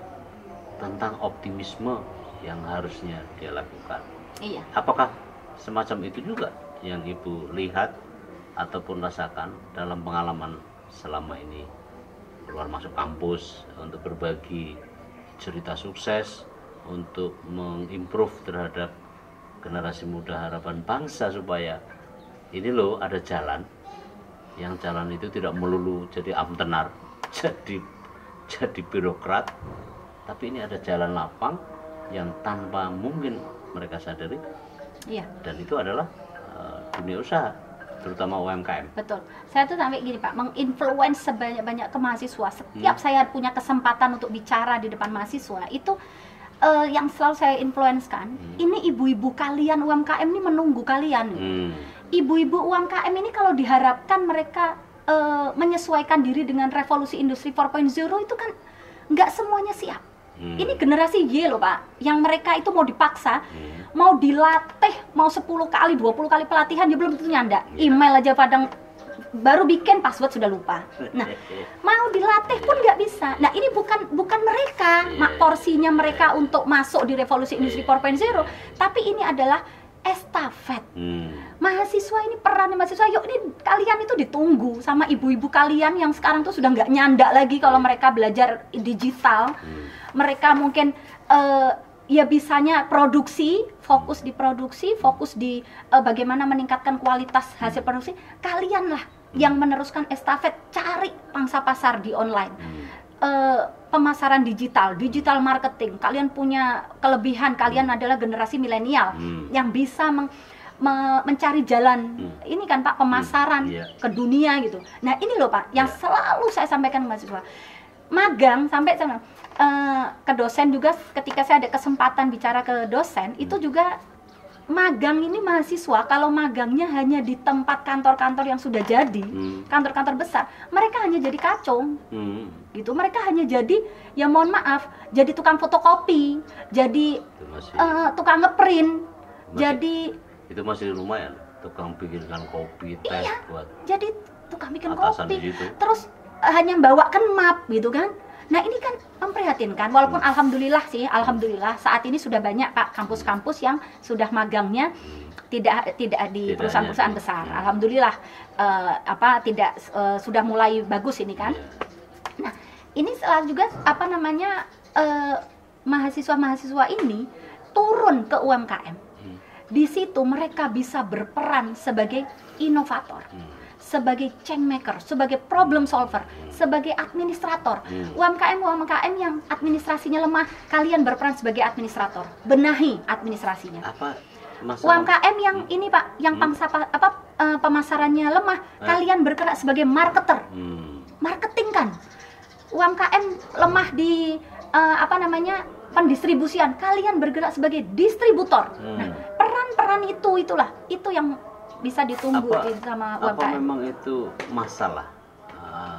tentang optimisme yang harusnya dia lakukan. Iya. Apakah semacam itu juga yang Ibu lihat ataupun rasakan dalam pengalaman selama ini keluar masuk kampus untuk berbagi cerita sukses, untuk mengimprove terhadap generasi muda harapan bangsa supaya ini loh ada jalan, yang jalan itu tidak melulu jadi amtenar, jadi birokrat, tapi ini ada jalan lapang yang tanpa mungkin mereka sadari. Iya. Dan itu adalah dunia usaha, terutama UMKM. Betul. Saya tuh sampai gini Pak, menginfluence sebanyak-banyak ke mahasiswa. Setiap saya punya kesempatan untuk bicara di depan mahasiswa, itu yang selalu saya influence-kan, ini ibu-ibu kalian UMKM ini menunggu kalian. Ibu-ibu UMKM ini kalau diharapkan mereka menyesuaikan diri dengan revolusi industri 4.0 itu kan nggak semuanya siap. Ini generasi Y loh Pak, yang mereka itu mau dipaksa, mau dilatih, mau 10 kali, 20 kali pelatihan, dia belum tentu nyanda. Email aja padang baru bikin password sudah lupa. Nah, mau dilatih pun nggak bisa. Nah, ini bukan mereka, porsinya mereka untuk masuk di revolusi industri 4.0, tapi ini adalah estafet. Mahasiswa ini, peran mahasiswa, yuk ini kalian itu ditunggu sama ibu-ibu kalian yang sekarang tuh sudah nggak nyanda lagi kalau mereka belajar digital. Mereka mungkin ya bisanya produksi, fokus di produksi, fokus di bagaimana meningkatkan kualitas hasil produksi. Kalian lah yang meneruskan estafet, cari pangsa pasar di online, pemasaran digital marketing. Kalian punya kelebihan, kalian adalah generasi milenial yang bisa mencari jalan ini kan Pak, pemasaran ke dunia gitu. Nah ini loh Pak, yang selalu saya sampaikan ke mahasiswa. Magang sampai ke dosen juga, ketika saya ada kesempatan bicara ke dosen, itu juga magang ini mahasiswa, kalau magangnya hanya di tempat kantor-kantor yang sudah jadi, kantor-kantor besar, mereka hanya jadi kacung, gitu. Mereka hanya jadi, ya mohon maaf, jadi tukang fotokopi, jadi tukang ngeprint, jadi itu masih lumayan, tukang bikinkan kopi, teh buat. Jadi tukang bikin kopi, terus hanya bawakan map, gitu kan. Nah ini kan memprihatinkan, walaupun alhamdulillah saat ini sudah banyak Pak kampus-kampus yang sudah magangnya tidak di perusahaan-perusahaan besar. Alhamdulillah sudah mulai bagus ini kan. Nah ini juga mahasiswa-mahasiswa ini turun ke UMKM. Di situ mereka bisa berperan sebagai inovator, sebagai change maker, sebagai problem solver, sebagai administrator. UMKM yang administrasinya lemah, kalian berperan sebagai administrator, benahi administrasinya. UMKM yang ini Pak, yang pemasarannya lemah, kalian bergerak sebagai marketer, marketing kan. UMKM lemah di pendistribusian, kalian bergerak sebagai distributor. Nah, peran-peran itu yang bisa ditunggu sama UMKM. Apa memang itu masalah?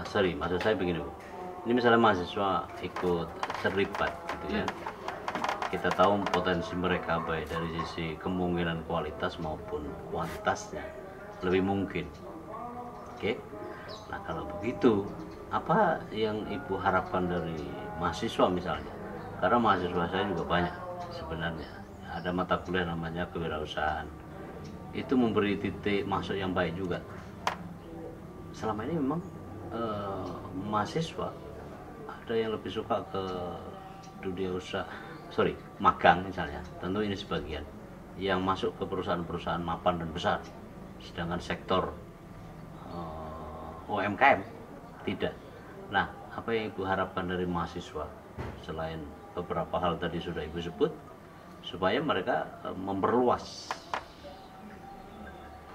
Maksud saya begini Bu. Ini misalnya mahasiswa ikut terlibat gitu ya. Kita tahu potensi mereka baik dari sisi kemungkinan kualitas maupun kuantitasnya lebih mungkin. Oke. Nah, kalau begitu, apa yang Ibu harapkan dari mahasiswa misalnya? Karena mahasiswa saya juga banyak sebenarnya. Ada mata kuliah namanya kewirausahaan. Itu memberi titik masuk yang baik juga. Selama ini memang mahasiswa ada yang lebih suka ke dunia usaha, magang misalnya. Tentu ini sebagian yang masuk ke perusahaan-perusahaan mapan dan besar. Sedangkan sektor UMKM tidak. Nah, apa yang Ibu harapkan dari mahasiswa selain beberapa hal tadi sudah Ibu sebut, supaya mereka memperluas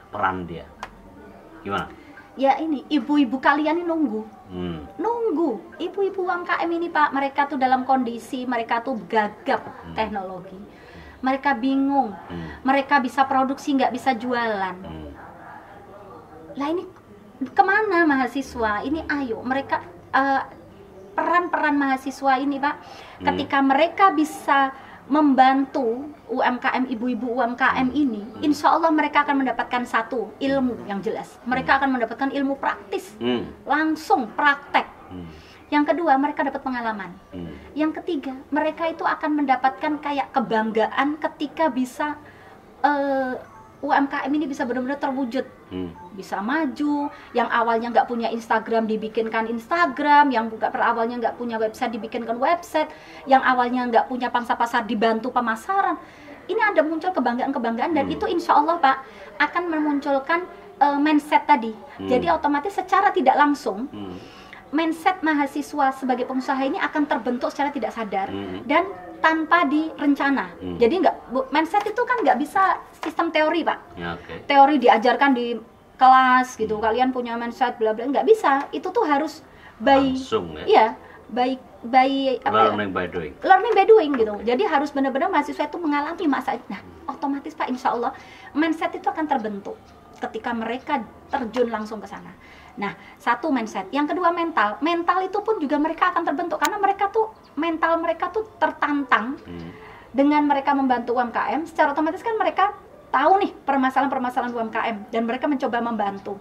peran dia? Gimana? Ya ini, ibu-ibu kalian ini nunggu. Ibu-ibu UMKM ini Pak, mereka tuh dalam kondisi, mereka tuh gagap teknologi. Mereka bingung, mereka bisa produksi nggak bisa jualan. Lah ini kemana mahasiswa? Ini ayo, mereka peran-peran mahasiswa ini Pak, ketika mereka bisa membantu UMKM, ibu-ibu UMKM ini, insya Allah mereka akan mendapatkan satu ilmu yang jelas. Mereka akan mendapatkan ilmu praktis, langsung praktek. Yang kedua, mereka dapat pengalaman. Yang ketiga, mereka itu akan mendapatkan kayak kebanggaan ketika bisa UMKM ini bisa benar-benar terwujud, bisa maju. Yang awalnya nggak punya Instagram dibikinkan Instagram, yang awalnya nggak punya website dibikinkan website, yang awalnya nggak punya pangsa pasar dibantu pemasaran. Ini ada muncul kebanggaan-kebanggaan dan itu insya Allah Pak akan memunculkan mindset tadi. Jadi otomatis secara tidak langsung mindset mahasiswa sebagai pengusaha ini akan terbentuk secara tidak sadar dan tanpa direncana. Jadi mindset itu kan nggak bisa sistem teori, Pak. Ya, teori diajarkan di kelas gitu, kalian punya mindset bla bla, nggak bisa. Itu tuh harus langsung, ya? Iya, by learning by doing. Learning by doing gitu. Jadi harus benar-benar mahasiswa itu mengalami masa. Nah, otomatis Pak, insya Allah mindset itu akan terbentuk ketika mereka terjun langsung ke sana. Nah, satu mindset. Yang kedua mental. Mental itu pun juga mereka akan terbentuk karena mental mereka tuh tertantang dengan mereka membantu UMKM. Secara otomatis kan mereka tahu nih permasalahan-permasalahan UMKM dan mereka mencoba membantu.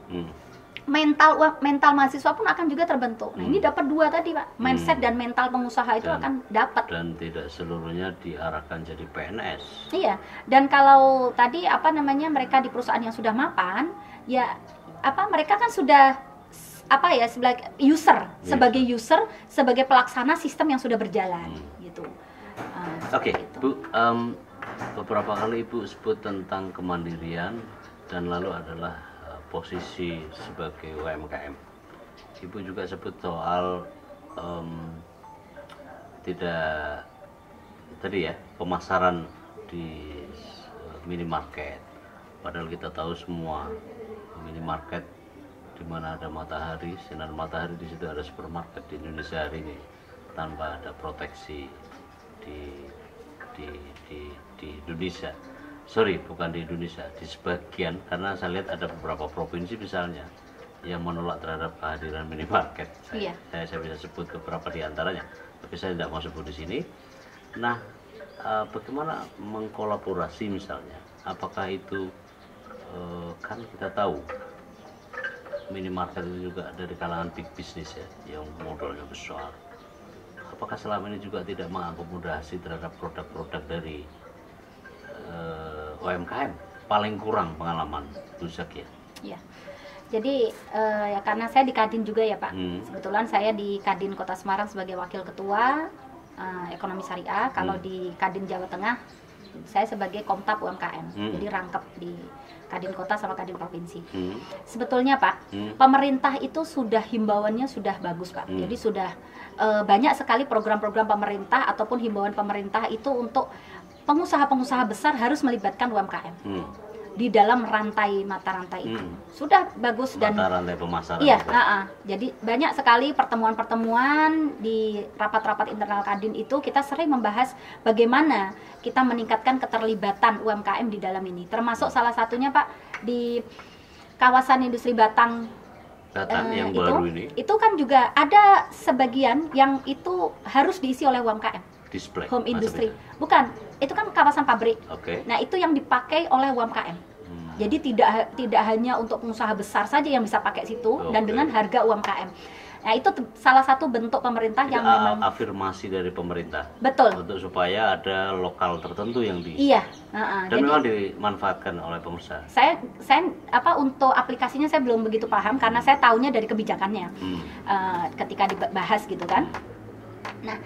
Mental mahasiswa pun akan juga terbentuk. Nah, ini dapat dua tadi, Pak. Mindset dan mental pengusaha itu akan dapat. Dan tidak seluruhnya diarahkan jadi PNS. Iya. Dan kalau tadi mereka di perusahaan yang sudah mapan, ya mereka kan sudah sebagai user, sebagai pelaksana sistem yang sudah berjalan gitu. Oke, Bu, beberapa kali Ibu sebut tentang kemandirian dan lalu adalah posisi sebagai UMKM. Ibu juga sebut soal tidak tadi ya, pemasaran di minimarket. Padahal kita tahu semua minimarket di mana ada matahari, sinar matahari, di situ ada supermarket di Indonesia hari ini tanpa ada proteksi di Indonesia. Sorry, bukan di Indonesia, di sebagian, karena saya lihat ada beberapa provinsi misalnya yang menolak terhadap kehadiran minimarket. Saya bisa sebut beberapa di antaranya, tapi saya tidak mau sebut di sini. Nah, bagaimana mengkolaborasi misalnya? Apakah itu kan kita tahu minimarket itu juga dari kalangan big business ya, yang modalnya besar. Apakah selama ini juga tidak mengakomodasi terhadap produk-produk dari UMKM? Paling kurang pengalaman Bu Zakia. Iya. Jadi ya karena saya di Kadin juga ya Pak. Kebetulan saya di Kadin Kota Semarang sebagai wakil ketua ekonomi syariah. Kalau di Kadin Jawa Tengah saya sebagai Komtab UMKM. Jadi rangkap di Kadin Kota sama Kadin Provinsi. Sebetulnya Pak, pemerintah itu sudah himbauannya sudah bagus Pak. Jadi sudah banyak sekali program-program pemerintah ataupun himbauan pemerintah itu untuk pengusaha-pengusaha besar harus melibatkan UMKM di dalam mata rantai itu. Sudah bagus dan mata rantai pemasaran. Iya, jadi banyak sekali pertemuan-pertemuan di rapat-rapat internal Kadin itu kita sering membahas bagaimana kita meningkatkan keterlibatan UMKM di dalam ini. Termasuk salah satunya Pak di kawasan industri Batang yang baru ini. Itu kan juga ada sebagian yang itu harus diisi oleh UMKM. Display, home industry. Bukan, itu kan kawasan pabrik. Nah, itu yang dipakai oleh UMKM. Jadi tidak hanya untuk pengusaha besar saja yang bisa pakai situ dan dengan harga UMKM. Nah, itu salah satu bentuk pemerintah yang memang afirmasi dari pemerintah. Betul. Untuk supaya ada lokal tertentu yang Iya, dan jadi, memang dimanfaatkan oleh pengusaha. Saya untuk aplikasinya saya belum begitu paham karena saya tahunya dari kebijakannya. Ketika dibahas gitu kan. Nah,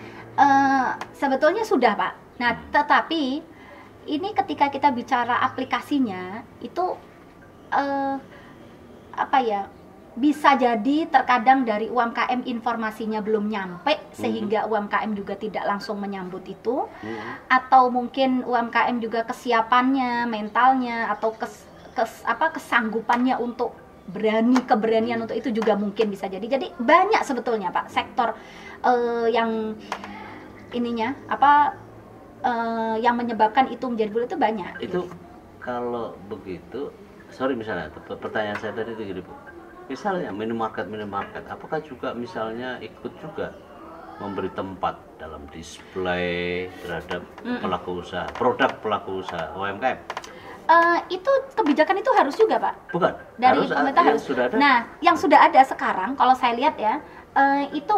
sebetulnya sudah Pak. Nah, tetapi ini ketika kita bicara aplikasinya itu bisa jadi terkadang dari UMKM informasinya belum nyampe sehingga UMKM juga tidak langsung menyambut itu, atau mungkin UMKM juga kesiapannya, mentalnya atau kesanggupannya untuk keberanian untuk itu juga mungkin bisa jadi. Jadi banyak sebetulnya Pak sektor yang ininya yang menyebabkan itu menjadi bulat itu banyak. Itu kalau begitu, sorry misalnya pertanyaan saya tadi itu gini Bu. Misalnya minimarket, apakah juga misalnya ikut juga memberi tempat dalam display terhadap pelaku usaha, produk pelaku usaha UMKM? Itu kebijakan itu harus juga Pak. Bukan. Dari pemerintah harus. Sudah ada. Nah, yang sudah ada sekarang, kalau saya lihat ya, itu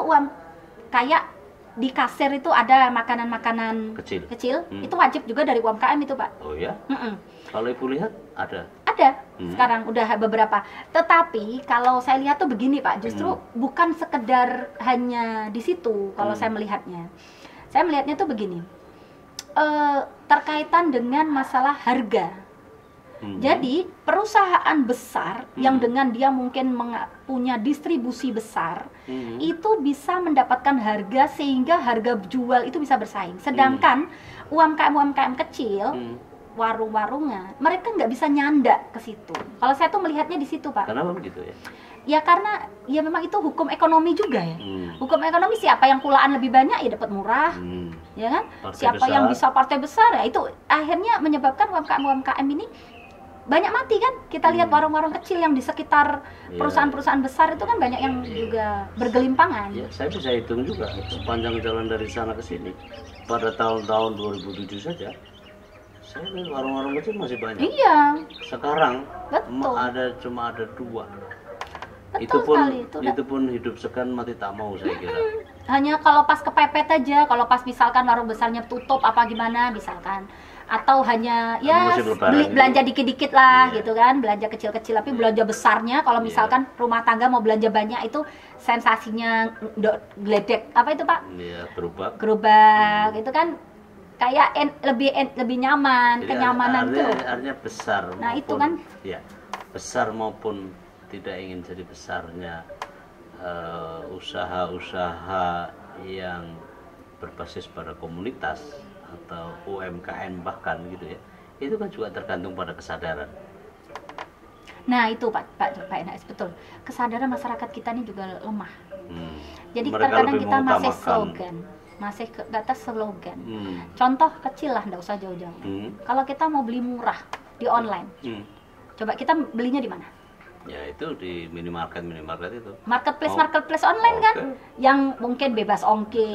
kayak di kasir itu ada makanan-makanan kecil. Itu wajib juga dari UMKM itu Pak. Oh ya? Kalau Ibu lihat ada? Ada, sekarang udah beberapa. Tetapi kalau saya lihat tuh begini Pak, justru bukan sekedar hanya di situ kalau saya melihatnya. Saya melihatnya tuh begini, terkaitan dengan masalah harga. Jadi perusahaan besar yang dengan dia mungkin punya distribusi besar itu bisa mendapatkan harga sehingga harga jual itu bisa bersaing. Sedangkan UMKM kecil, warung-warungan, mereka nggak bisa nyanda ke situ. Kalau saya tuh melihatnya di situ, Pak. Kenapa begitu ya? Ya karena ya memang itu hukum ekonomi juga ya. Hukum ekonomi, siapa yang kulaan lebih banyak ya dapat murah, ya kan? Partai Siapa besar. yang bisa partai besar ya itu akhirnya menyebabkan UMKM ini banyak mati kan. Kita lihat warung-warung kecil yang di sekitar perusahaan-perusahaan besar itu kan banyak yang juga bergelimpangan. Ya, saya bisa hitung juga sepanjang jalan dari sana ke sini. Pada tahun-tahun 2007 saja, saya lihat warung-warung kecil masih banyak. Iya. Sekarang Betul. cuma ada 2. Betul sekali, itu pun hidup segan mati tak mau, saya kira. Hanya kalau pas kepepet aja, kalau pas misalkan warung besarnya tutup apa gimana misalkan, atau hanya ya Musim Lebaran beli, itu. belanja dikit-dikit lah gitu kan, belanja kecil-kecil, tapi belanja besarnya kalau misalkan rumah tangga mau belanja banyak itu sensasinya geledek apa itu Pak? Iya, berubah. Gerobak itu kan kayak lebih nyaman. Jadi kenyamanan tuh. artinya besar. Nah, itu kan. Ya, besar maupun tidak ingin jadi besarnya usaha-usaha yang berbasis pada komunitas atau UMKM bahkan gitu ya, itu kan juga tergantung pada kesadaran. Nah itu Pak Enas, betul, kesadaran masyarakat kita ini juga lemah. Jadi Mereka terkadang lebih kita masih mengutamakan. slogan, masih ke atas slogan. Contoh kecil lah, nggak usah jauh-jauh. Kalau kita mau beli murah di online, coba kita belinya di mana? Ya itu di minimarket itu. Marketplace online kan, yang mungkin bebas ongkir.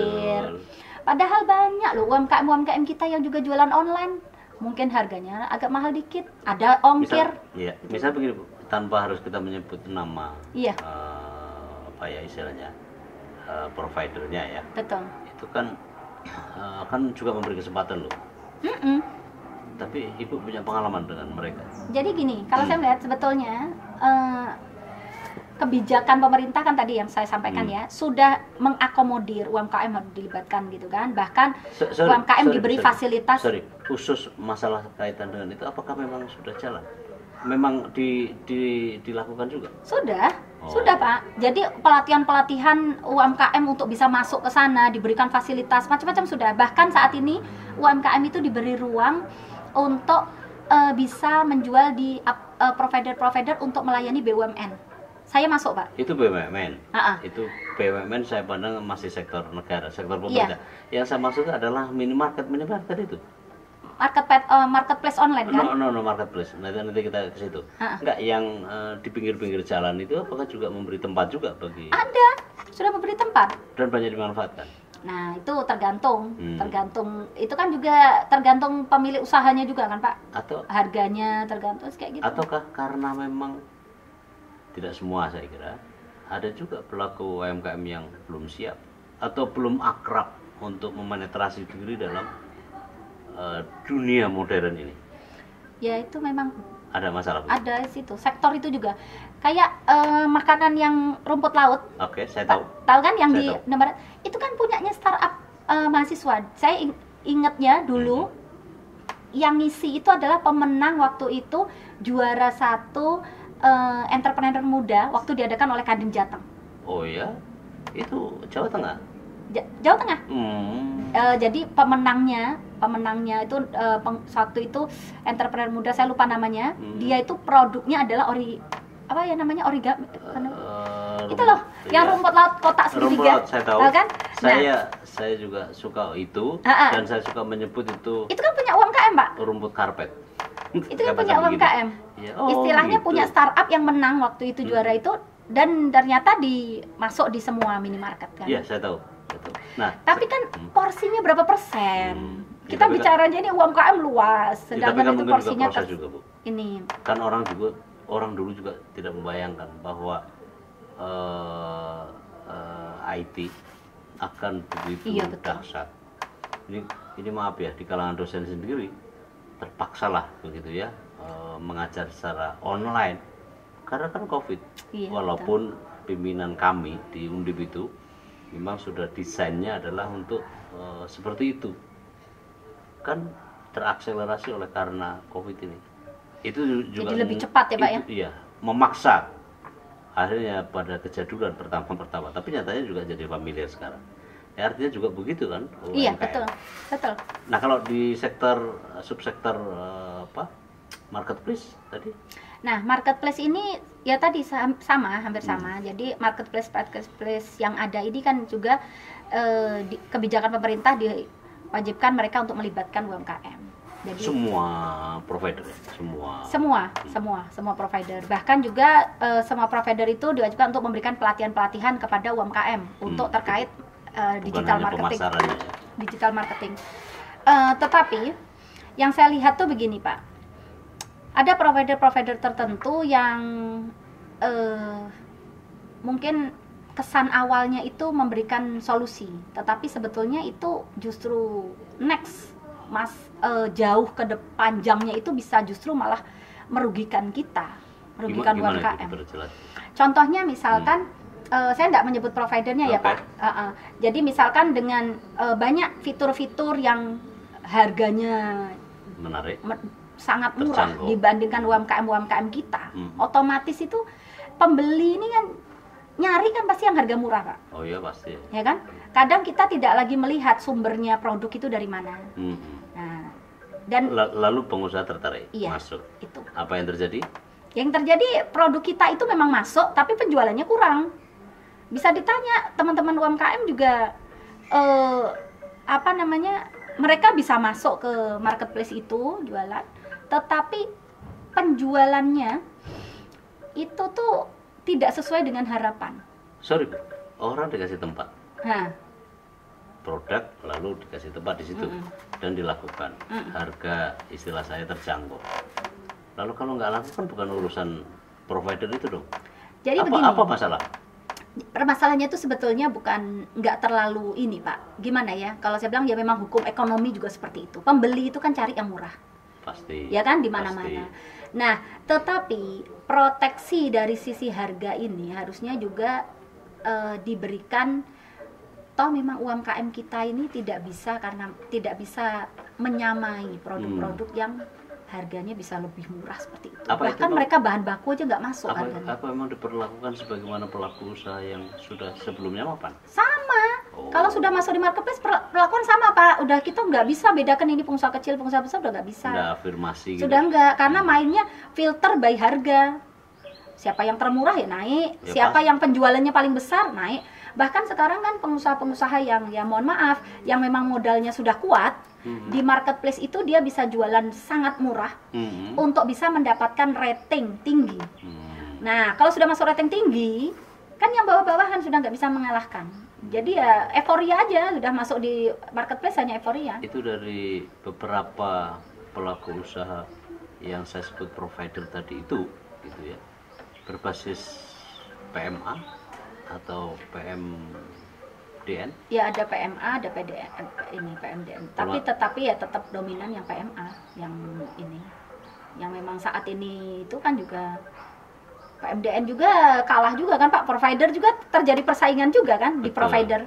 Betul. Padahal banyak loh UMKM kita yang juga jualan online. Mungkin harganya agak mahal dikit, ada ongkir. Misal begini Bu, tanpa harus kita menyebut nama. Iya. Apa ya istilahnya, providernya ya. Betul. Itu kan juga memberi kesempatan loh. Tapi Ibu punya pengalaman dengan mereka. Jadi gini, kalau saya melihat sebetulnya kebijakan pemerintah kan tadi yang saya sampaikan ya, sudah mengakomodir UMKM harus dilibatkan gitu kan. Bahkan UMKM diberi fasilitas. Khusus masalah kaitan dengan itu, apakah memang sudah jalan? Memang dilakukan juga? Sudah Pak. Jadi pelatihan UMKM untuk bisa masuk ke sana, diberikan fasilitas macam-macam sudah. Bahkan saat ini UMKM itu diberi ruang untuk bisa menjual di provider-provider untuk melayani BUMN. Saya masuk Pak. Itu BUMN. Itu BUMN saya pandang masih sektor negara, sektor pemerintah. Yang saya maksud adalah minimarket itu. Marketplace online kan? No, marketplace. Nanti kita ke situ. Enggak, yang di pinggir-pinggir jalan itu apakah juga memberi tempat juga bagi? Ada, sudah memberi tempat. Dan banyak dimanfaatkan. Nah itu tergantung, itu kan juga tergantung pemilik usahanya juga kan Pak? Atau harganya tergantung kayak gitu. Ataukah karena memang tidak semua, saya kira ada juga pelaku UMKM yang belum siap atau belum akrab untuk memenetrasi diri dalam dunia modern ini. Ya itu memang ada masalah. Ada di situ, sektor itu juga kayak makanan yang rumput laut. Oke, saya tahu. Tahu kan yang di Barat? Itu kan punyanya startup mahasiswa. Saya ingatnya dulu yang ngisi itu adalah pemenang waktu itu juara 1 entrepreneur muda waktu diadakan oleh Kadin Jateng. Oh ya, itu Jawa Tengah. Jawa Tengah. Jadi pemenangnya itu satu itu entrepreneur muda, saya lupa namanya. Dia itu produknya adalah origami. Itu loh, yang rumput laut kotak segitiga. Saya tahu. Kan? Saya juga suka itu dan saya suka menyebut itu. Itu kan punya UMKM, Pak. Rumput karpet. Itu kan punya UMKM. Ya, istilahnya gitu. Punya startup yang menang waktu itu juara itu dan ternyata masuk di semua minimarket kan. Iya, saya tahu. Nah, tapi kan porsinya berapa persen? Kita bicaranya ini UMKM luas, sedangkan itu porsinya juga, Bu. Ini. Kan orang dulu juga tidak membayangkan bahwa IT akan begitu dahsyat. Ini maaf ya, di kalangan dosen sendiri terpaksalah begitu ya mengajar secara online karena kan COVID. Walaupun pimpinan kami di Undip itu memang sudah desainnya adalah untuk seperti itu, kan terakselerasi oleh karena COVID ini. Itu juga jadi lebih cepat ya Pak ya? Iya, memaksa akhirnya pada kejadulan pertama-pertama, tapi nyatanya juga jadi familiar sekarang. Ya, artinya juga begitu kan? Iya, UMKM. betul. Nah, kalau di subsektor marketplace tadi? Nah, marketplace ini ya tadi sama, hampir sama. Jadi marketplace yang ada ini kan juga kebijakan pemerintah diwajibkan mereka untuk melibatkan UMKM. Jadi semua provider ya? Semua provider. Bahkan juga semua provider itu diwajibkan untuk memberikan pelatihan-pelatihan kepada UMKM untuk terkait digital marketing. Ya. Digital marketing. Tetapi yang saya lihat tuh begini Pak, ada provider-provider tertentu yang mungkin kesan awalnya itu memberikan solusi, tetapi sebetulnya itu justru jauh ke panjangnya itu bisa justru malah merugikan kita, merugikan UMKM. Contohnya misalkan saya tidak menyebut providernya ya Pak. Jadi misalkan dengan banyak fitur-fitur yang harganya menarik, sangat murah dibandingkan UMKM kita, otomatis itu pembeli ini kan nyari kan pasti yang harga murah Pak. Oh iya pasti. Ya kan? Kadang kita tidak lagi melihat sumbernya produk itu dari mana. Nah, dan lalu pengusaha tertarik masuk. Itu. Apa yang terjadi? Yang terjadi produk kita itu memang masuk, tapi penjualannya kurang. Bisa ditanya teman-teman UMKM juga mereka bisa masuk ke marketplace itu jualan, tetapi penjualannya itu tuh tidak sesuai dengan harapan. Sorry Bu, orang dikasih tempat produk lalu dikasih tempat di situ dan dilakukan harga istilah saya terjangkau. Lalu kalau nggak lakukan bukan urusan provider itu dong. Jadi apa masalah? Permasalahannya itu sebetulnya bukan nggak terlalu ini Pak. Gimana ya? Kalau saya bilang ya memang hukum ekonomi juga seperti itu. Pembeli itu kan cari yang murah. Pasti. Ya kan di mana-mana. Nah, tetapi proteksi dari sisi harga ini harusnya juga diberikan. Toh memang UMKM kita ini tidak bisa menyamai produk-produk yang harganya bisa lebih murah seperti itu. Bahkan mereka bahan baku aja nggak masuk harganya. Apa memang diperlakukan sebagaimana pelaku usaha yang sudah sebelumnya mapan? Sama. Kalau sudah masuk di marketplace perlakuan sama Pak. Udah kita nggak bisa bedakan ini pengusaha kecil, pengusaha besar udah nggak bisa. Udah afirmasi. Sudah nggak, karena mainnya filter by harga. Siapa yang termurah ya naik, siapa yang penjualannya paling besar naik. Bahkan sekarang kan pengusaha-pengusaha yang ya mohon maaf, yang memang modalnya sudah kuat, di marketplace itu dia bisa jualan sangat murah untuk bisa mendapatkan rating tinggi. Nah, kalau sudah masuk rating tinggi, kan yang bawah-bawahan sudah nggak bisa mengalahkan. Jadi ya euforia aja, sudah masuk di marketplace hanya euforia. Itu dari beberapa pelaku usaha yang saya sebut provider tadi itu, gitu ya, berbasis PMA atau PMDN? Ya ada PMA, ada PDN, ini PMDN. Tetapi ya tetap dominan yang PMA, yang ini, yang memang saat ini itu kan juga PMDN juga kalah juga kan Pak, provider juga terjadi persaingan juga kan. Betul. Di provider.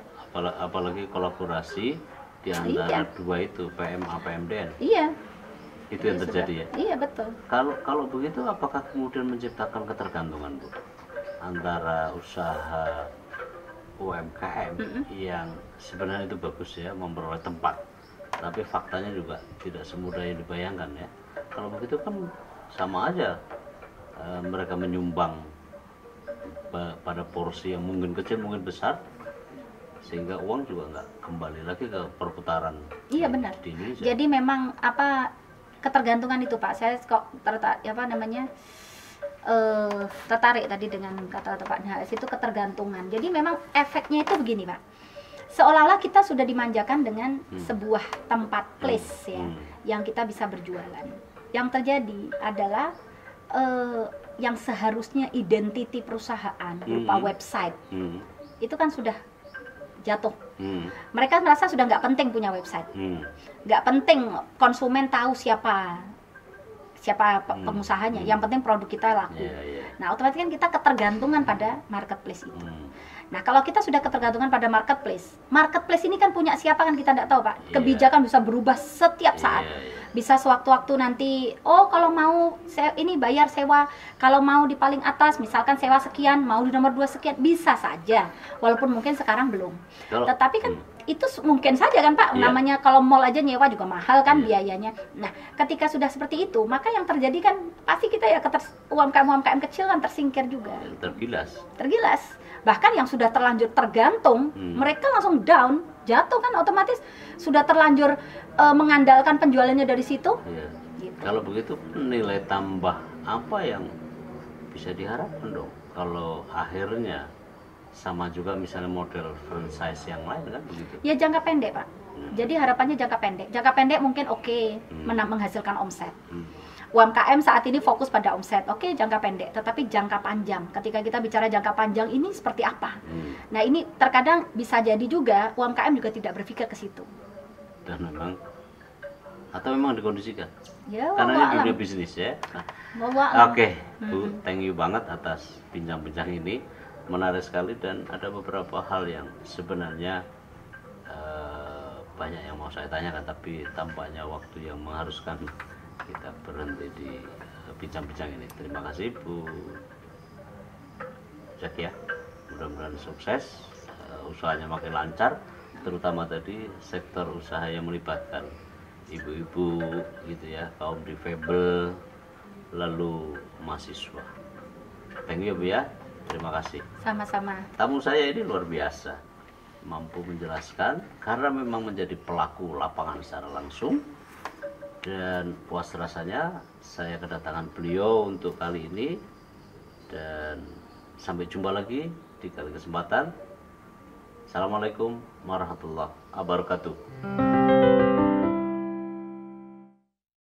Apalagi kolaborasi di antara dua itu PMA PMDN. Iya. Itu yang terjadi ya. Iya betul. Kalau begitu apakah kemudian menciptakan ketergantungan Bu antara usaha UMKM yang sebenarnya itu bagus ya memperoleh tempat, tapi faktanya juga tidak semudah yang dibayangkan ya. Kalau begitu kan sama aja mereka menyumbang pada porsi yang mungkin kecil mungkin besar, sehingga uang juga nggak kembali lagi ke perputaran. Iya benar. Di Indonesia. Jadi memang ketergantungan itu Pak, saya kok tertarik tadi dengan kata-kata Pak Nahas itu ketergantungan. Jadi memang efeknya itu begini Pak, seolah-olah kita sudah dimanjakan dengan sebuah tempat place ya, yang kita bisa berjualan. Yang terjadi adalah yang seharusnya identiti perusahaan berupa website itu kan sudah jatuh. Mereka merasa sudah nggak penting punya website, nggak penting konsumen tahu siapa pengusahanya, yang penting produk kita laku. Nah otomatis kan kita ketergantungan pada marketplace itu. Nah, kalau kita sudah ketergantungan pada marketplace, marketplace ini kan punya siapa kan kita tidak tahu, Pak. Kebijakan bisa berubah setiap saat. Bisa sewaktu-waktu nanti, oh kalau mau ini bayar sewa, kalau mau di paling atas, misalkan sewa sekian, mau di nomor 2 sekian, bisa saja. Walaupun mungkin sekarang belum. Tetapi kan itu mungkin saja kan Pak, namanya kalau mall aja nyewa juga mahal kan biayanya. Nah, ketika sudah seperti itu, maka yang terjadi kan pasti kita ya UMKM kecil kan tersingkir juga. Tergilas. Bahkan yang sudah terlanjur tergantung, mereka langsung down, jatuh kan otomatis sudah terlanjur mengandalkan penjualannya dari situ. Gitu. Kalau begitu nilai tambah apa yang bisa diharapkan dong? Kalau akhirnya sama juga misalnya model franchise yang lain kan begitu? Ya jangka pendek Pak. Jadi harapannya jangka pendek. Jangka pendek mungkin menghasilkan omset. UMKM saat ini fokus pada omset, jangka pendek, tetapi jangka panjang. Ketika kita bicara jangka panjang ini seperti apa? Nah ini terkadang bisa jadi juga UMKM juga tidak berpikir ke situ. Dan atau memang dikondisikan? Ya, karena ini dunia bisnis ya. Nah, Bu, thank you banget atas bincang-bincang ini, menarik sekali dan ada beberapa hal yang sebenarnya banyak yang mau saya tanyakan, tapi tampaknya waktu yang mengharuskan kita berhenti di bincang-bincang ini. Terima kasih Bu Zakia, mudah-mudahan sukses, usahanya makin lancar, terutama tadi sektor usaha yang melibatkan ibu-ibu gitu ya, kaum difabel, lalu mahasiswa. Thank you Bu ya, terima kasih. Sama-sama. Tamu saya ini luar biasa, mampu menjelaskan karena memang menjadi pelaku lapangan secara langsung. Dan puas rasanya saya kedatangan beliau untuk kali ini. Dan sampai jumpa lagi di kali kesempatan. Assalamualaikum warahmatullahi wabarakatuh.